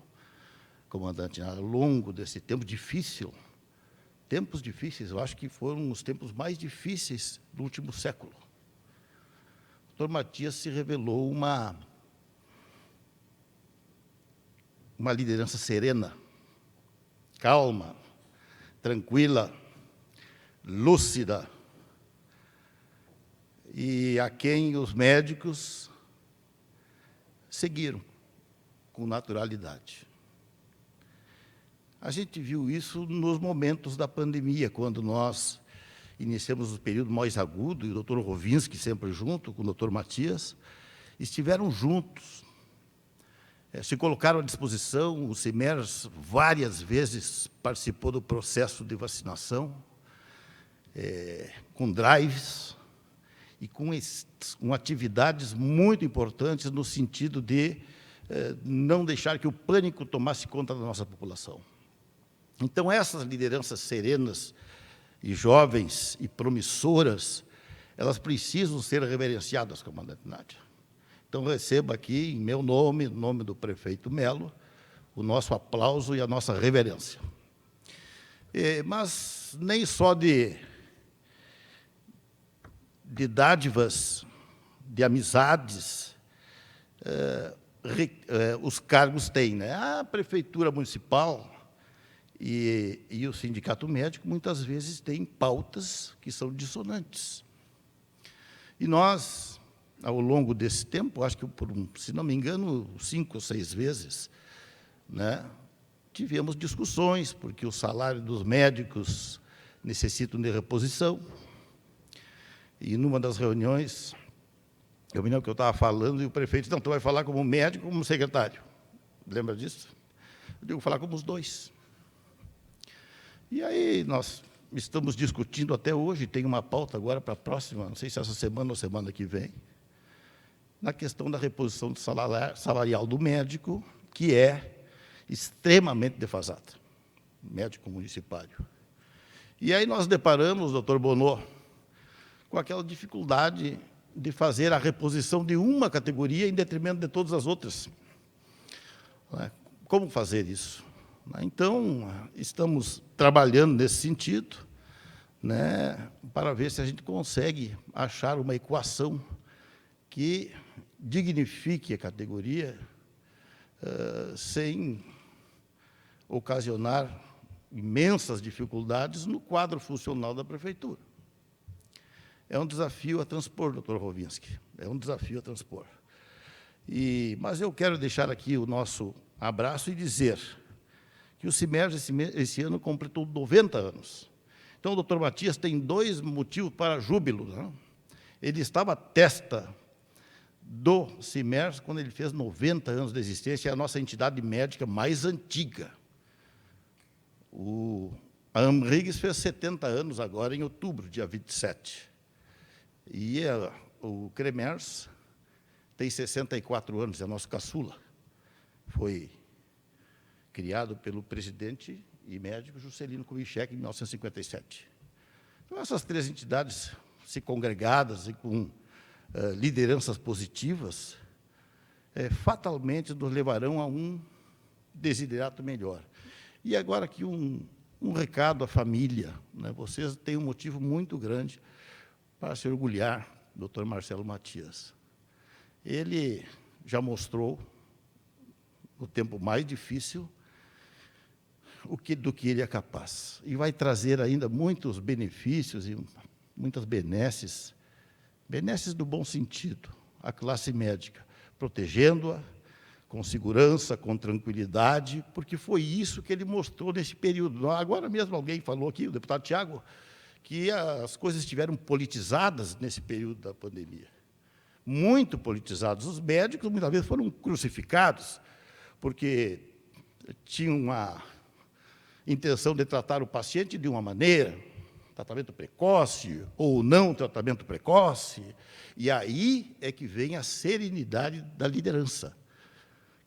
comandante, ao longo desse tempo difícil, tempos difíceis, eu acho que foram os tempos mais difíceis do último século. O Dr. Matias se revelou uma liderança serena, calma, tranquila, lúcida, e a quem os médicos seguiram com naturalidade. A gente viu isso nos momentos da pandemia, quando nós iniciamos o período mais agudo, e o Dr. Rovinski, sempre junto com o Dr. Matias, estiveram juntos, se colocaram à disposição. O CIMERS várias vezes participou do processo de vacinação, com drives e com atividades muito importantes no sentido de não deixar que o pânico tomasse conta da nossa população. Então, essas lideranças serenas e jovens e promissoras, elas precisam ser reverenciadas, comandante Nádia. Então, receba aqui, em meu nome, no nome do prefeito Melo, o nosso aplauso e a nossa reverência. Mas nem só de dádivas, de amizades, os cargos têm, né? A prefeitura municipal e o sindicato médico, muitas vezes, têm pautas que são dissonantes. E nós, ao longo desse tempo, acho que, se não me engano, 5 ou 6 vezes, né, tivemos discussões, porque o salário dos médicos necessita de reposição. E, numa das reuniões, eu me lembro que eu estava falando, e o prefeito disse: não, tu vai falar como médico ou como secretário? Lembra disso? Eu digo: falar como os dois. E aí nós estamos discutindo até hoje, tem uma pauta agora para a próxima, não sei se essa semana ou semana que vem, na questão da reposição do salarial do médico, que é extremamente defasada, médico municipário. E aí nós deparamos, doutor Bonô, com aquela dificuldade de fazer a reposição de uma categoria em detrimento de todas as outras. Como fazer isso? Então, estamos trabalhando nesse sentido, né, para ver se a gente consegue achar uma equação que dignifique a categoria, sem ocasionar imensas dificuldades no quadro funcional da prefeitura. É um desafio a transpor, doutor Rovinski, é um desafio a transpor. Mas eu quero deixar aqui o nosso abraço e dizer que o CIMERS, esse ano, completou 90 anos. Então, o doutor Matias tem 2 motivos para júbilo, né? Ele estava à testa do CIMERS quando ele fez 90 anos de existência, é a nossa entidade médica mais antiga. A Amrigs fez 70 anos agora, em outubro, dia 27. E o CREMERS tem 64 anos, é nosso caçula. Foi criado pelo presidente e médico Juscelino Kubitschek em 1957. Então, essas 3 entidades, se congregadas e com lideranças positivas, fatalmente nos levarão a um desiderato melhor. E agora aqui um recado à família, né? Vocês têm um motivo muito grande para se orgulhar do Dr. Marcelo Matias. Ele já mostrou, no tempo mais difícil, do que ele é capaz. E vai trazer ainda muitos benefícios e muitas benesses do bom sentido, à classe médica, protegendo-a com segurança, com tranquilidade, porque foi isso que ele mostrou nesse período. Agora mesmo alguém falou aqui, o deputado Tiago, que as coisas estiveram politizadas nesse período da pandemia. Muito politizadas. Os médicos, muitas vezes, foram crucificados, porque tinham uma intenção de tratar o paciente de uma maneira, tratamento precoce ou não tratamento precoce, e aí é que vem a serenidade da liderança,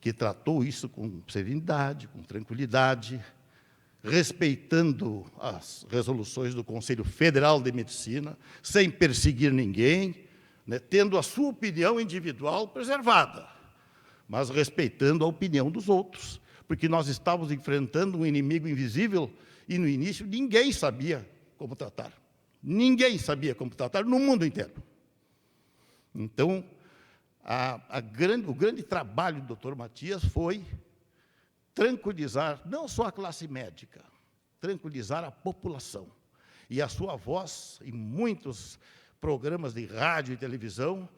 que tratou isso com serenidade, com tranquilidade, respeitando as resoluções do Conselho Federal de Medicina, sem perseguir ninguém, né, tendo a sua opinião individual preservada, mas respeitando a opinião dos outros, porque nós estávamos enfrentando um inimigo invisível e, no início, ninguém sabia como tratar. Ninguém sabia como tratar no mundo inteiro. Então, o grande trabalho do Dr. Matias foi tranquilizar não só a classe médica, tranquilizar a população. E a sua voz, em muitos programas de rádio e televisão,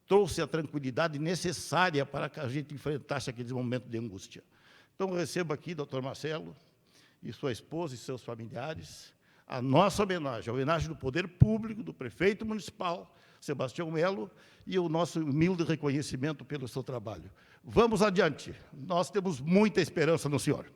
trouxe a tranquilidade necessária para que a gente enfrentasse aqueles momentos de angústia. Então, eu recebo aqui, doutor Marcelo, e sua esposa e seus familiares, a nossa homenagem, a homenagem do poder público, do prefeito municipal, Sebastião Melo, e o nosso humilde reconhecimento pelo seu trabalho. Vamos adiante, nós temos muita esperança no senhor.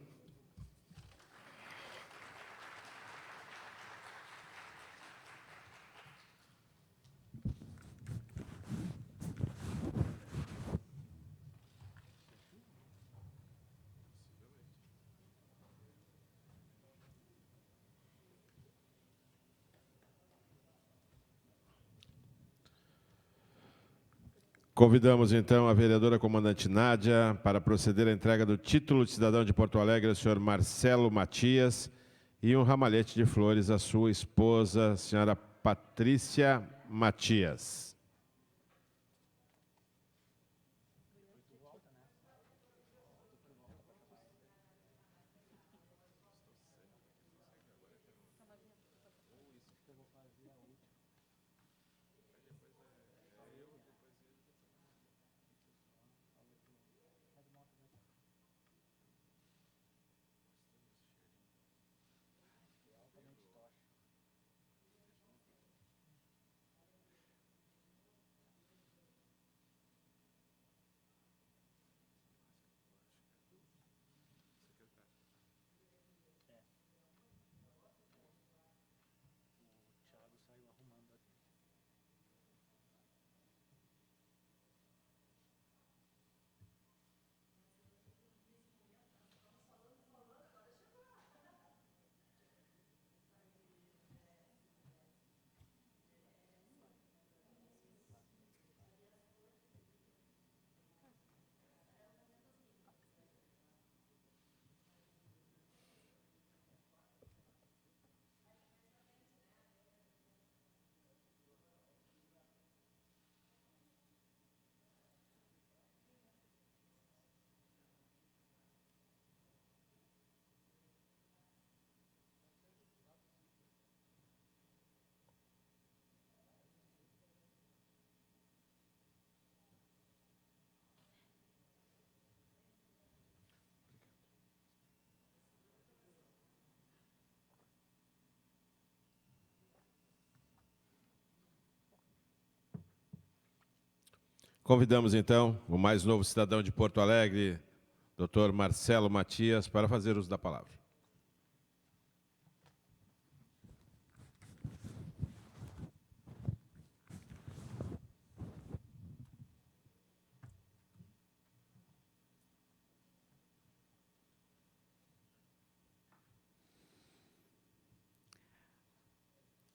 Convidamos, então, a vereadora comandante Nádia para proceder à entrega do título de cidadão de Porto Alegre ao senhor Marcelo Matias e um ramalhete de flores à sua esposa, a senhora Patrícia Matias. Convidamos, então, o mais novo cidadão de Porto Alegre, Dr. Marcelo Matias, para fazer uso da palavra.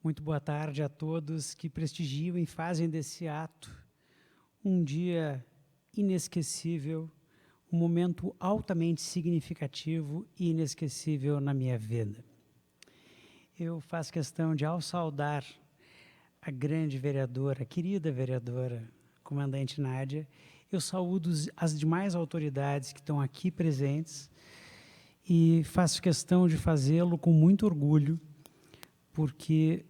Muito boa tarde a todos que prestigiam e fazem desse ato um dia inesquecível, um momento altamente significativo e inesquecível na minha vida. Eu faço questão de, ao saudar a grande vereadora, a querida vereadora, comandante Nádia, eu saúdo as demais autoridades que estão aqui presentes e faço questão de fazê-lo com muito orgulho, porque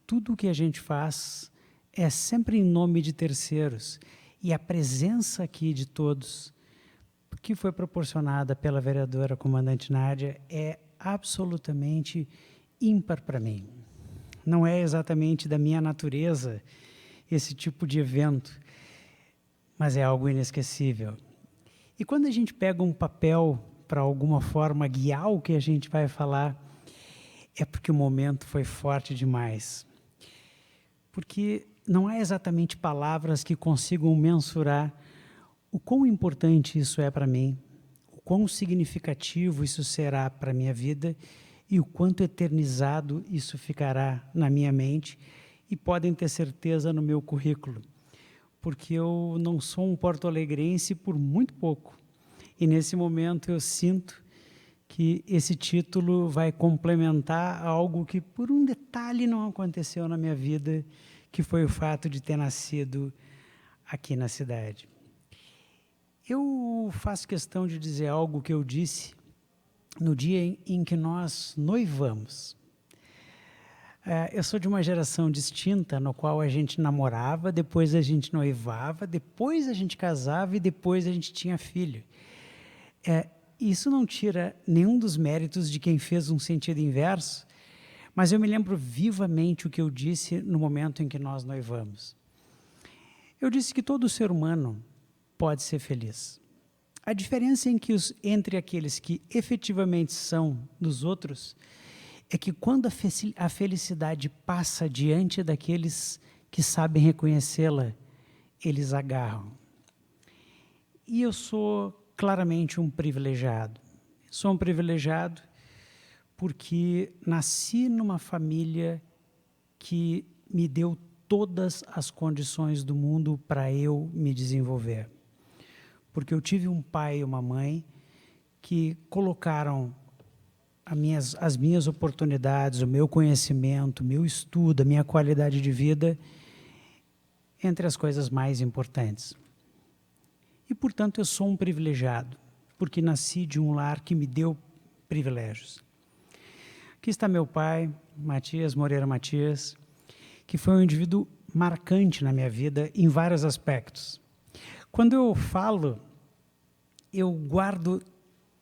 tudo o que a gente faz é sempre em nome de terceiros. E a presença aqui de todos, que foi proporcionada pela vereadora comandante Nádia, é absolutamente ímpar para mim. Não é exatamente da minha natureza esse tipo de evento, mas é algo inesquecível. E quando a gente pega um papel para alguma forma guiar o que a gente vai falar, é porque o momento foi forte demais. Porque não há exatamente palavras que consigam mensurar o quão importante isso é para mim, o quão significativo isso será para a minha vida e o quanto eternizado isso ficará na minha mente e podem ter certeza no meu currículo. porque eu não sou um porto-alegrense por muito pouco. E nesse momento eu sinto que esse título vai complementar algo que por um detalhe não aconteceu na minha vida, que foi o fato de ter nascido aqui na cidade. Eu faço questão de dizer algo que eu disse no dia em que nós noivamos. Eu sou de uma geração distinta, no qual a gente namorava, depois a gente noivava, depois a gente casava e depois a gente tinha filho. Isso não tira nenhum dos méritos de quem fez um sentido inverso, mas eu me lembro vivamente o que eu disse no momento em que nós noivamos. Eu disse que todo ser humano pode ser feliz. A diferença entre aqueles que efetivamente são dos outros é que quando a felicidade passa diante daqueles que sabem reconhecê-la, eles agarram. E eu sou claramente um privilegiado. Sou um privilegiado porque nasci numa família que me deu todas as condições do mundo para eu me desenvolver. Porque eu tive um pai e uma mãe que colocaram as minhas oportunidades, o meu conhecimento, o meu estudo, a minha qualidade de vida entre as coisas mais importantes. E, portanto, eu sou um privilegiado, porque nasci de um lar que me deu privilégios. Aqui está meu pai, Matias Moreira Matias, que foi um indivíduo marcante na minha vida em vários aspectos. Quando eu falo, eu guardo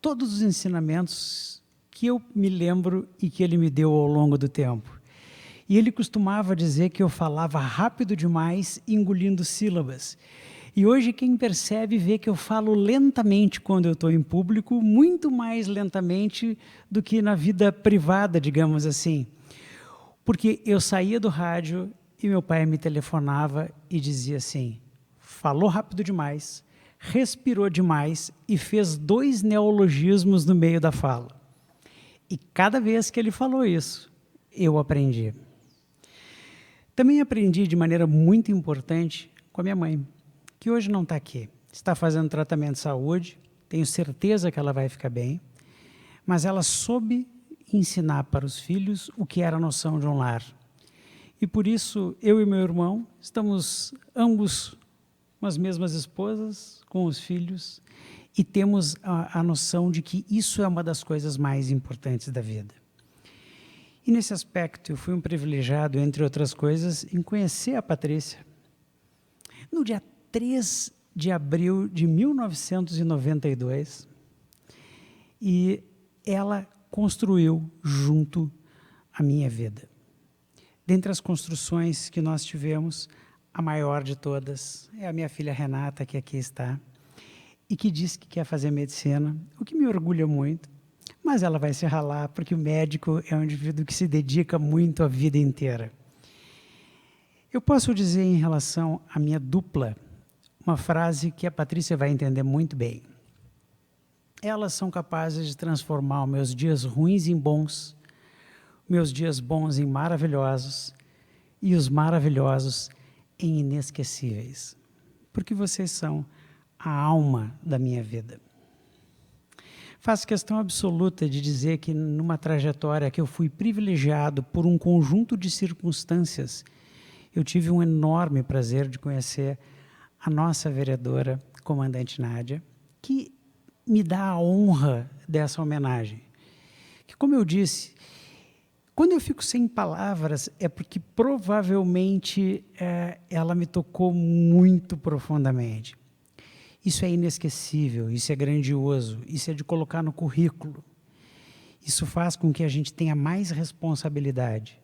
todos os ensinamentos que eu me lembro e que ele me deu ao longo do tempo. E ele costumava dizer que eu falava rápido demais, engolindo sílabas. E hoje quem percebe vê que eu falo lentamente quando eu estou em público, muito mais lentamente do que na vida privada, digamos assim. Porque eu saía do rádio e meu pai me telefonava e dizia assim: falou rápido demais, respirou demais e fez 2 neologismos no meio da fala. E cada vez que ele falou isso, eu aprendi. Também aprendi de maneira muito importante com a minha mãe, que hoje não está aqui. Está fazendo tratamento de saúde, tenho certeza que ela vai ficar bem, mas ela soube ensinar para os filhos o que era a noção de um lar. E por isso, eu e meu irmão, estamos ambos com as mesmas esposas, com os filhos, e temos a noção de que isso é uma das coisas mais importantes da vida. E nesse aspecto, eu fui um privilegiado, entre outras coisas, em conhecer a Patrícia. No dia 3 de abril de 1992, e ela construiu junto a minha vida. Dentre as construções que nós tivemos, a maior de todas é a minha filha Renata, que aqui está, e que diz que quer fazer medicina, o que me orgulha muito, mas ela vai se ralar, porque o médico é um indivíduo que se dedica muito a vida inteira. Eu posso dizer em relação à minha dupla, uma frase que a Patrícia vai entender muito bem. Elas são capazes de transformar os meus dias ruins em bons, meus dias bons em maravilhosos e os maravilhosos em inesquecíveis, porque vocês são a alma da minha vida. Faço questão absoluta de dizer que numa trajetória que eu fui privilegiado por um conjunto de circunstâncias, eu tive um enorme prazer de conhecer a nossa vereadora, comandante Nádia, que me dá a honra dessa homenagem. Que, como eu disse, quando eu fico sem palavras, é porque provavelmente ela me tocou muito profundamente. Isso é inesquecível, isso é grandioso, isso é de colocar no currículo. Isso faz com que a gente tenha mais responsabilidade.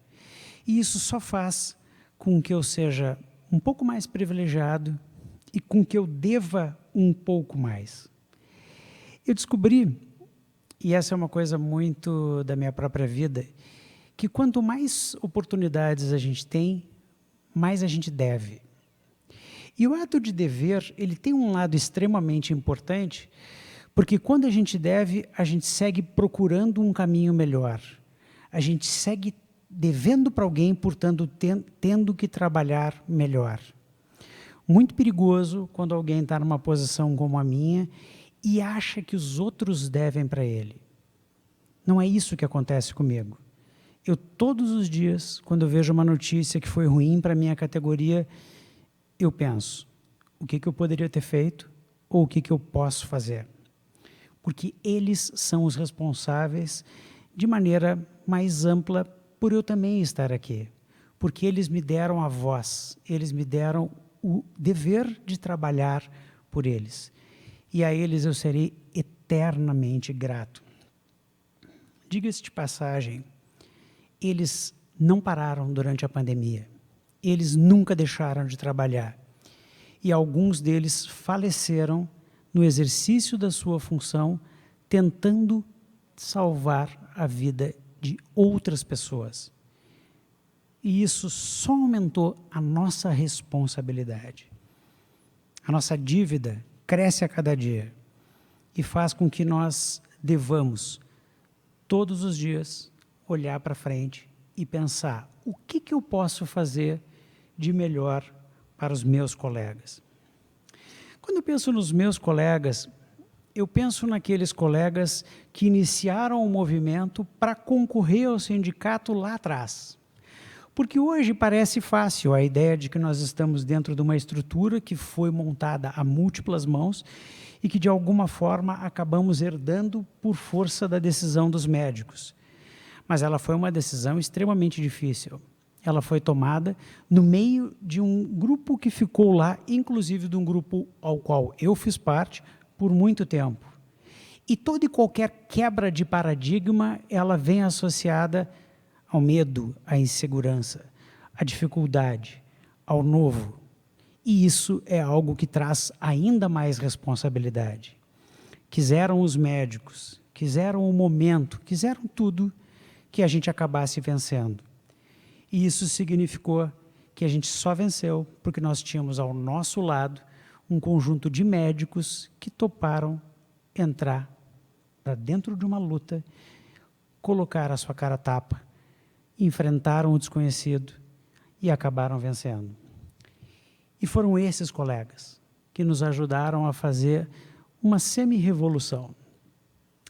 E isso só faz com que eu seja um pouco mais privilegiado e com que eu deva um pouco mais. Eu descobri, e essa é uma coisa muito da minha própria vida, que quanto mais oportunidades a gente tem, mais a gente deve. E o ato de dever, ele tem um lado extremamente importante, porque quando a gente deve, a gente segue procurando um caminho melhor. A gente segue devendo para alguém, portanto, tendo que trabalhar melhor. muito perigoso quando alguém está numa posição como a minha e acha que os outros devem para ele. Não é isso que acontece comigo. Eu, todos os dias, quando eu vejo uma notícia que foi ruim para a minha categoria, eu penso, o que eu poderia ter feito ou o que eu posso fazer? Porque eles são os responsáveis, de maneira mais ampla, por eu também estar aqui. Porque eles me deram a voz, eles me deram o dever de trabalhar por eles. E a eles eu serei eternamente grato. Diga-se de passagem, eles não pararam durante a pandemia. Eles nunca deixaram de trabalhar. E alguns deles faleceram no exercício da sua função, tentando salvar a vida de outras pessoas. E isso só aumentou a nossa responsabilidade. A nossa dívida cresce a cada dia e faz com que nós devamos, todos os dias, olhar para frente e pensar o que eu posso fazer de melhor para os meus colegas. Quando eu penso nos meus colegas, eu penso naqueles colegas que iniciaram o movimento para concorrer ao sindicato lá atrás. Porque hoje parece fácil a ideia de que nós estamos dentro de uma estrutura que foi montada a múltiplas mãos e que, de alguma forma, acabamos herdando por força da decisão dos médicos. Mas ela foi uma decisão extremamente difícil. Ela foi tomada no meio de um grupo que ficou lá, inclusive de um grupo ao qual eu fiz parte por muito tempo. E toda e qualquer quebra de paradigma, ela vem associada ao medo, à insegurança, à dificuldade, ao novo. E isso é algo que traz ainda mais responsabilidade. Quiseram os médicos, quiseram o momento, quiseram tudo que a gente acabasse vencendo. E isso significou que a gente só venceu porque nós tínhamos ao nosso lado um conjunto de médicos que toparam entrar para dentro de uma luta, colocar a sua cara a tapa, enfrentaram o desconhecido e acabaram vencendo. E foram esses colegas que nos ajudaram a fazer uma semi-revolução.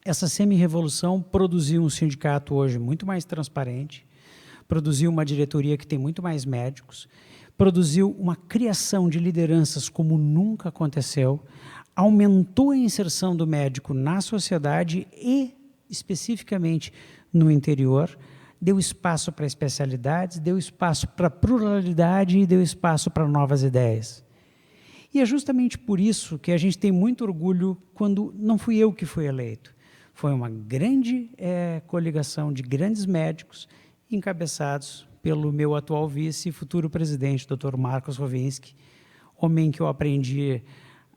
Essa semi-revolução produziu um sindicato hoje muito mais transparente, produziu uma diretoria que tem muito mais médicos, produziu uma criação de lideranças como nunca aconteceu, aumentou a inserção do médico na sociedade e, especificamente, no interior, deu espaço para especialidades, deu espaço para pluralidade e deu espaço para novas ideias. E é justamente por isso que a gente tem muito orgulho quando não fui eu que fui eleito. Foi uma grande coligação de grandes médicos encabeçados pelo meu atual vice e futuro presidente, Dr. Marcos Rovinski, homem que eu aprendi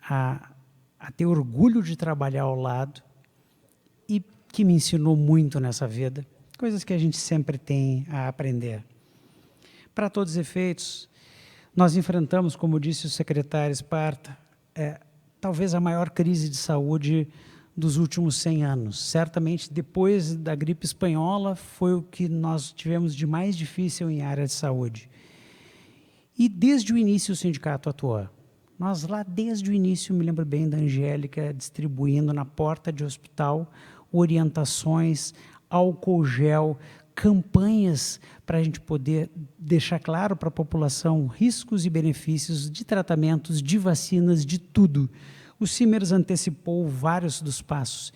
a ter orgulho de trabalhar ao lado e que me ensinou muito nessa vida, coisas que a gente sempre tem a aprender. Para todos os efeitos, nós enfrentamos, como disse o secretário Esparta, talvez a maior crise de saúde dos últimos 100 anos. Certamente, depois da gripe espanhola, foi o que nós tivemos de mais difícil em área de saúde. E, desde o início, o sindicato atuou. Nós, lá desde o início, me lembro bem da Angélica distribuindo na porta de hospital orientações, álcool gel, campanhas para a gente poder deixar claro para a população riscos e benefícios de tratamentos, de vacinas, de tudo. O Simers antecipou vários dos passos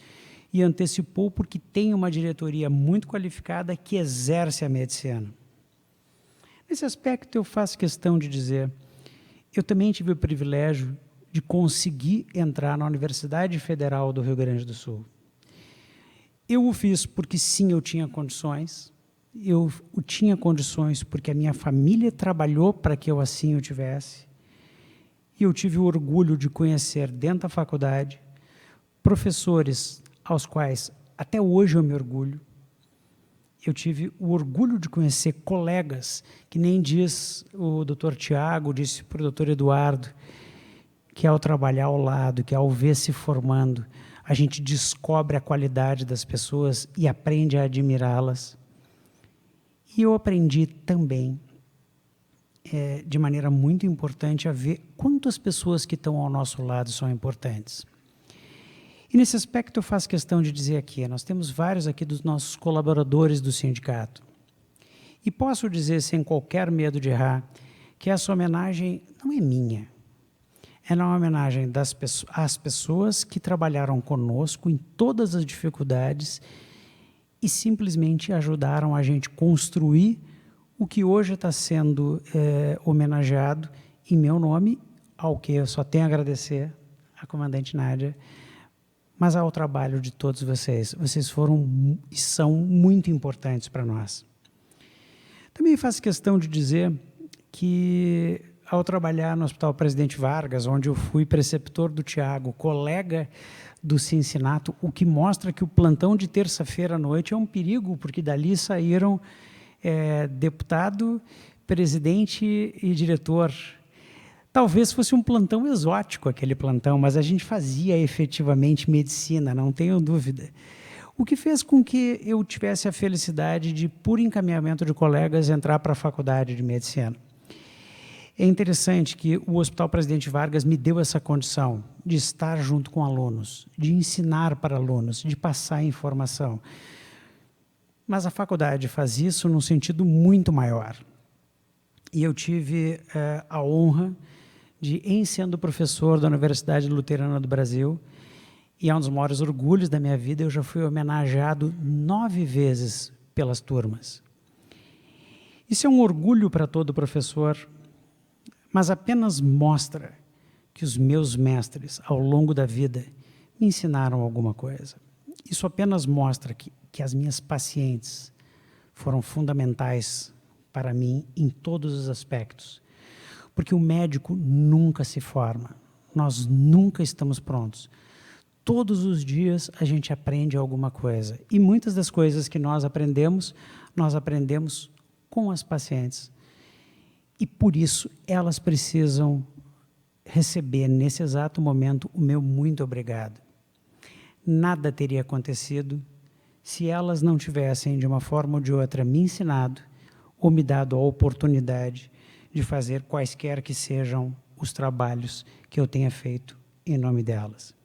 e antecipou porque tem uma diretoria muito qualificada que exerce a medicina. Nesse aspecto, eu faço questão de dizer, eu também tive o privilégio de conseguir entrar na Universidade Federal do Rio Grande do Sul. Eu o fiz porque, sim, eu tinha condições, eu tinha condições porque a minha família trabalhou para que eu assim o tivesse, e eu tive o orgulho de conhecer dentro da faculdade professores aos quais até hoje eu me orgulho. Eu tive o orgulho de conhecer colegas, que nem diz o doutor Tiago, disse para o doutor Eduardo, que ao trabalhar ao lado, que ao ver se formando, a gente descobre a qualidade das pessoas e aprende a admirá-las. E eu aprendi também de maneira muito importante a ver quantas pessoas que estão ao nosso lado são importantes. E nesse aspecto eu faço questão de dizer aqui, nós temos vários aqui dos nossos colaboradores do sindicato. E posso dizer sem qualquer medo de errar que essa homenagem não é minha. É uma homenagem às pessoas que trabalharam conosco em todas as dificuldades e simplesmente ajudaram a gente construir o que hoje está sendo homenageado em meu nome, ao que eu só tenho a agradecer à comandante Nádia, mas ao trabalho de todos vocês. Vocês foram e são muito importantes para nós. Também faço questão de dizer que, ao trabalhar no Hospital Presidente Vargas, onde eu fui preceptor do Tiago, colega do Cincinato, o que mostra que o plantão de terça-feira à noite é um perigo, porque dali saíram deputado, presidente e diretor. Talvez fosse um plantão exótico aquele plantão, mas a gente fazia efetivamente medicina, não tenho dúvida. O que fez com que eu tivesse a felicidade de, por encaminhamento de colegas, entrar para a faculdade de medicina. É interessante que o Hospital Presidente Vargas me deu essa condição de estar junto com alunos, de ensinar para alunos, de passar informação. Mas a faculdade faz isso num sentido muito maior. E eu tive a honra de, em sendo professor da Universidade Luterana do Brasil, e é um dos maiores orgulhos da minha vida, eu já fui homenageado 9 vezes pelas turmas. Isso é um orgulho para todo professor, mas apenas mostra que os meus mestres, ao longo da vida, me ensinaram alguma coisa. Isso apenas mostra que as minhas pacientes foram fundamentais para mim em todos os aspectos. Porque o médico nunca se forma, nós nunca estamos prontos. Todos os dias a gente aprende alguma coisa. E muitas das coisas que nós aprendemos com as pacientes. E por isso elas precisam receber nesse exato momento o meu muito obrigado. Nada teria acontecido se elas não tivessem, de uma forma ou de outra, me ensinado ou me dado a oportunidade de fazer quaisquer que sejam os trabalhos que eu tenha feito em nome delas.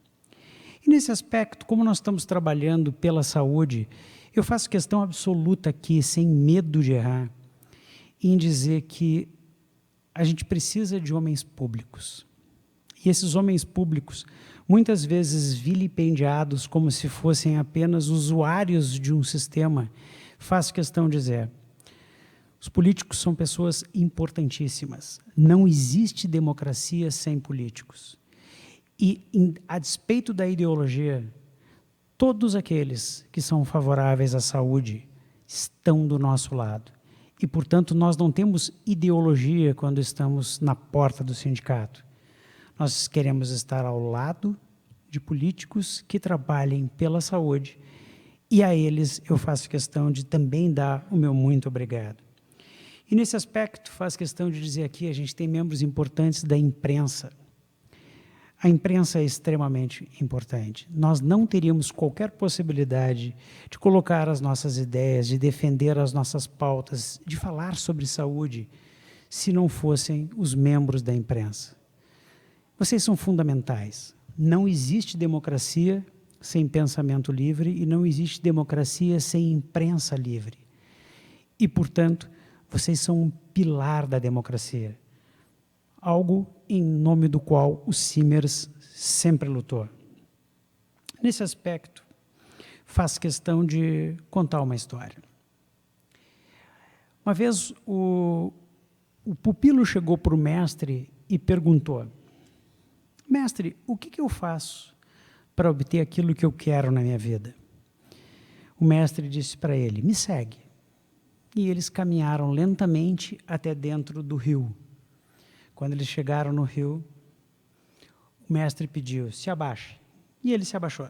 E nesse aspecto, como nós estamos trabalhando pela saúde, eu faço questão absoluta aqui, sem medo de errar, em dizer que a gente precisa de homens públicos. E esses homens públicos, muitas vezes vilipendiados como se fossem apenas usuários de um sistema, faço questão de dizer, os políticos são pessoas importantíssimas. Não existe democracia sem políticos. E, a despeito da ideologia, todos aqueles que são favoráveis à saúde estão do nosso lado. E, portanto, nós não temos ideologia quando estamos na porta do sindicato. Nós queremos estar ao lado de políticos que trabalhem pela saúde e a eles eu faço questão de também dar o meu muito obrigado. E, nesse aspecto, faço questão de dizer aqui, a gente tem membros importantes da imprensa. A imprensa é extremamente importante. Nós não teríamos qualquer possibilidade de colocar as nossas ideias, de defender as nossas pautas, de falar sobre saúde, se não fossem os membros da imprensa. Vocês são fundamentais. Não existe democracia sem pensamento livre e não existe democracia sem imprensa livre. E, portanto, vocês são um pilar da democracia. Algo em nome do qual o Simers sempre lutou. Nesse aspecto, faço questão de contar uma história. Uma vez, o pupilo chegou para o mestre e perguntou, mestre, o que eu faço para obter aquilo que eu quero na minha vida? O mestre disse para ele, me segue. E eles caminharam lentamente até dentro do rio. Quando eles chegaram no rio, o mestre pediu, se abaixe. E ele se abaixou.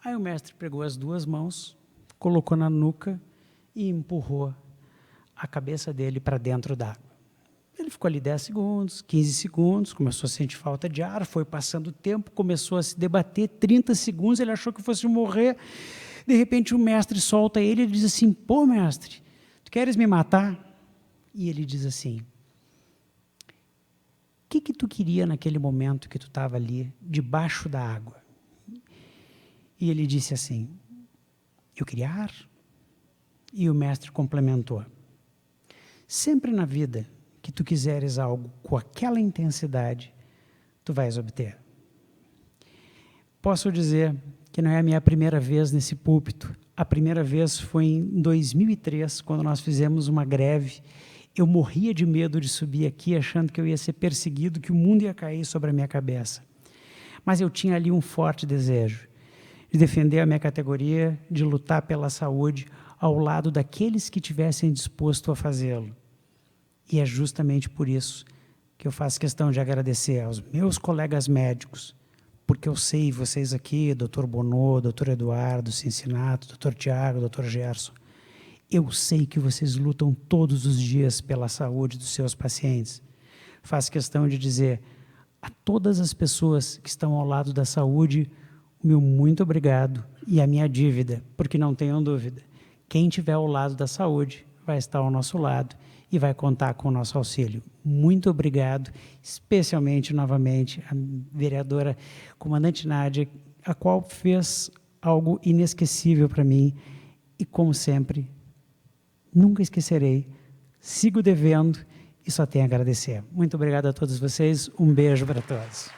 Aí o mestre pegou as 2 mãos, colocou na nuca e empurrou a cabeça dele para dentro d'água. Ele ficou ali 10 segundos, 15 segundos, começou a sentir falta de ar, foi passando o tempo, começou a se debater, 30 segundos, ele achou que fosse morrer. De repente o mestre solta ele e diz assim, pô mestre, tu queres me matar? e ele diz assim: o que tu queria naquele momento que tu estava ali, debaixo da água? E ele disse assim: eu queria ar. E o mestre complementou: sempre na vida que tu quiseres algo com aquela intensidade, tu vais obter. Posso dizer que não é a minha primeira vez nesse púlpito. A primeira vez foi em 2003, quando nós fizemos uma greve. Eu morria de medo de subir aqui, achando que eu ia ser perseguido, que o mundo ia cair sobre a minha cabeça. Mas eu tinha ali um forte desejo de defender a minha categoria, de lutar pela saúde, ao lado daqueles que tivessem disposto a fazê-lo. E é justamente por isso que eu faço questão de agradecer aos meus colegas médicos, porque eu sei, vocês aqui, Dr. Bonô, Dr. Eduardo Cincinato, Dr. Tiago, Dr. Gerson, eu sei que vocês lutam todos os dias pela saúde dos seus pacientes. Faço questão de dizer a todas as pessoas que estão ao lado da saúde, o meu muito obrigado e a minha dívida, porque não tenham dúvida, quem estiver ao lado da saúde vai estar ao nosso lado e vai contar com o nosso auxílio. Muito obrigado, especialmente, novamente, a vereadora comandante Nádia, a qual fez algo inesquecível para mim e, como sempre, nunca esquecerei, sigo devendo e só tenho a agradecer. Muito obrigado a todos vocês, um beijo para todos.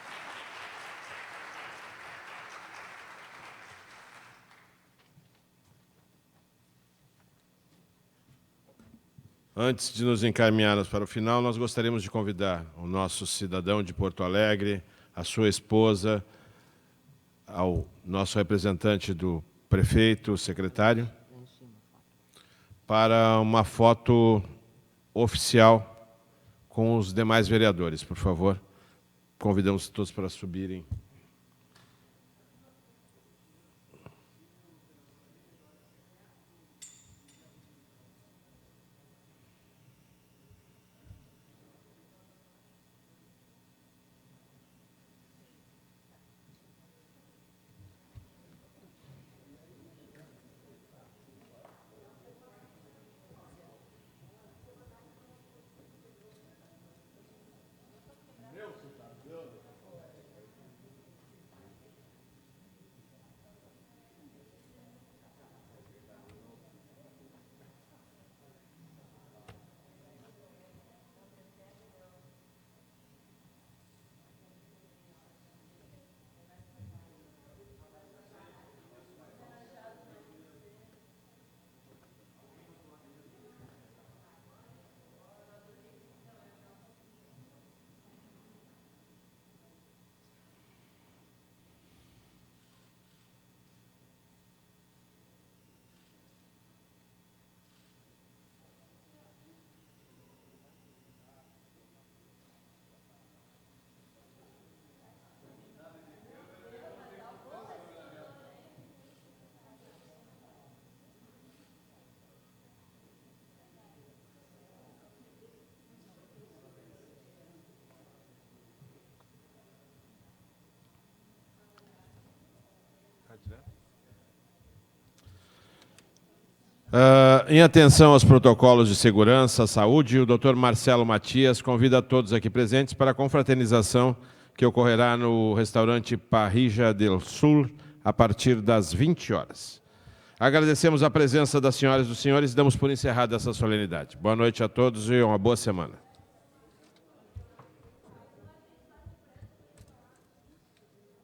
Antes de nos encaminharmos para o final, nós gostaríamos de convidar o nosso cidadão de Porto Alegre, a sua esposa, ao nosso representante do prefeito, o secretário, para uma foto oficial com os demais vereadores, por favor. Convidamos todos para subirem. Em atenção aos protocolos de segurança, saúde, o Dr. Marcelo Matias convida todos aqui presentes para a confraternização que ocorrerá no restaurante Parrilla del Sul a partir das 20 horas. Agradecemos a presença das senhoras e dos senhores e damos por encerrada essa solenidade. Boa noite a todos e uma boa semana.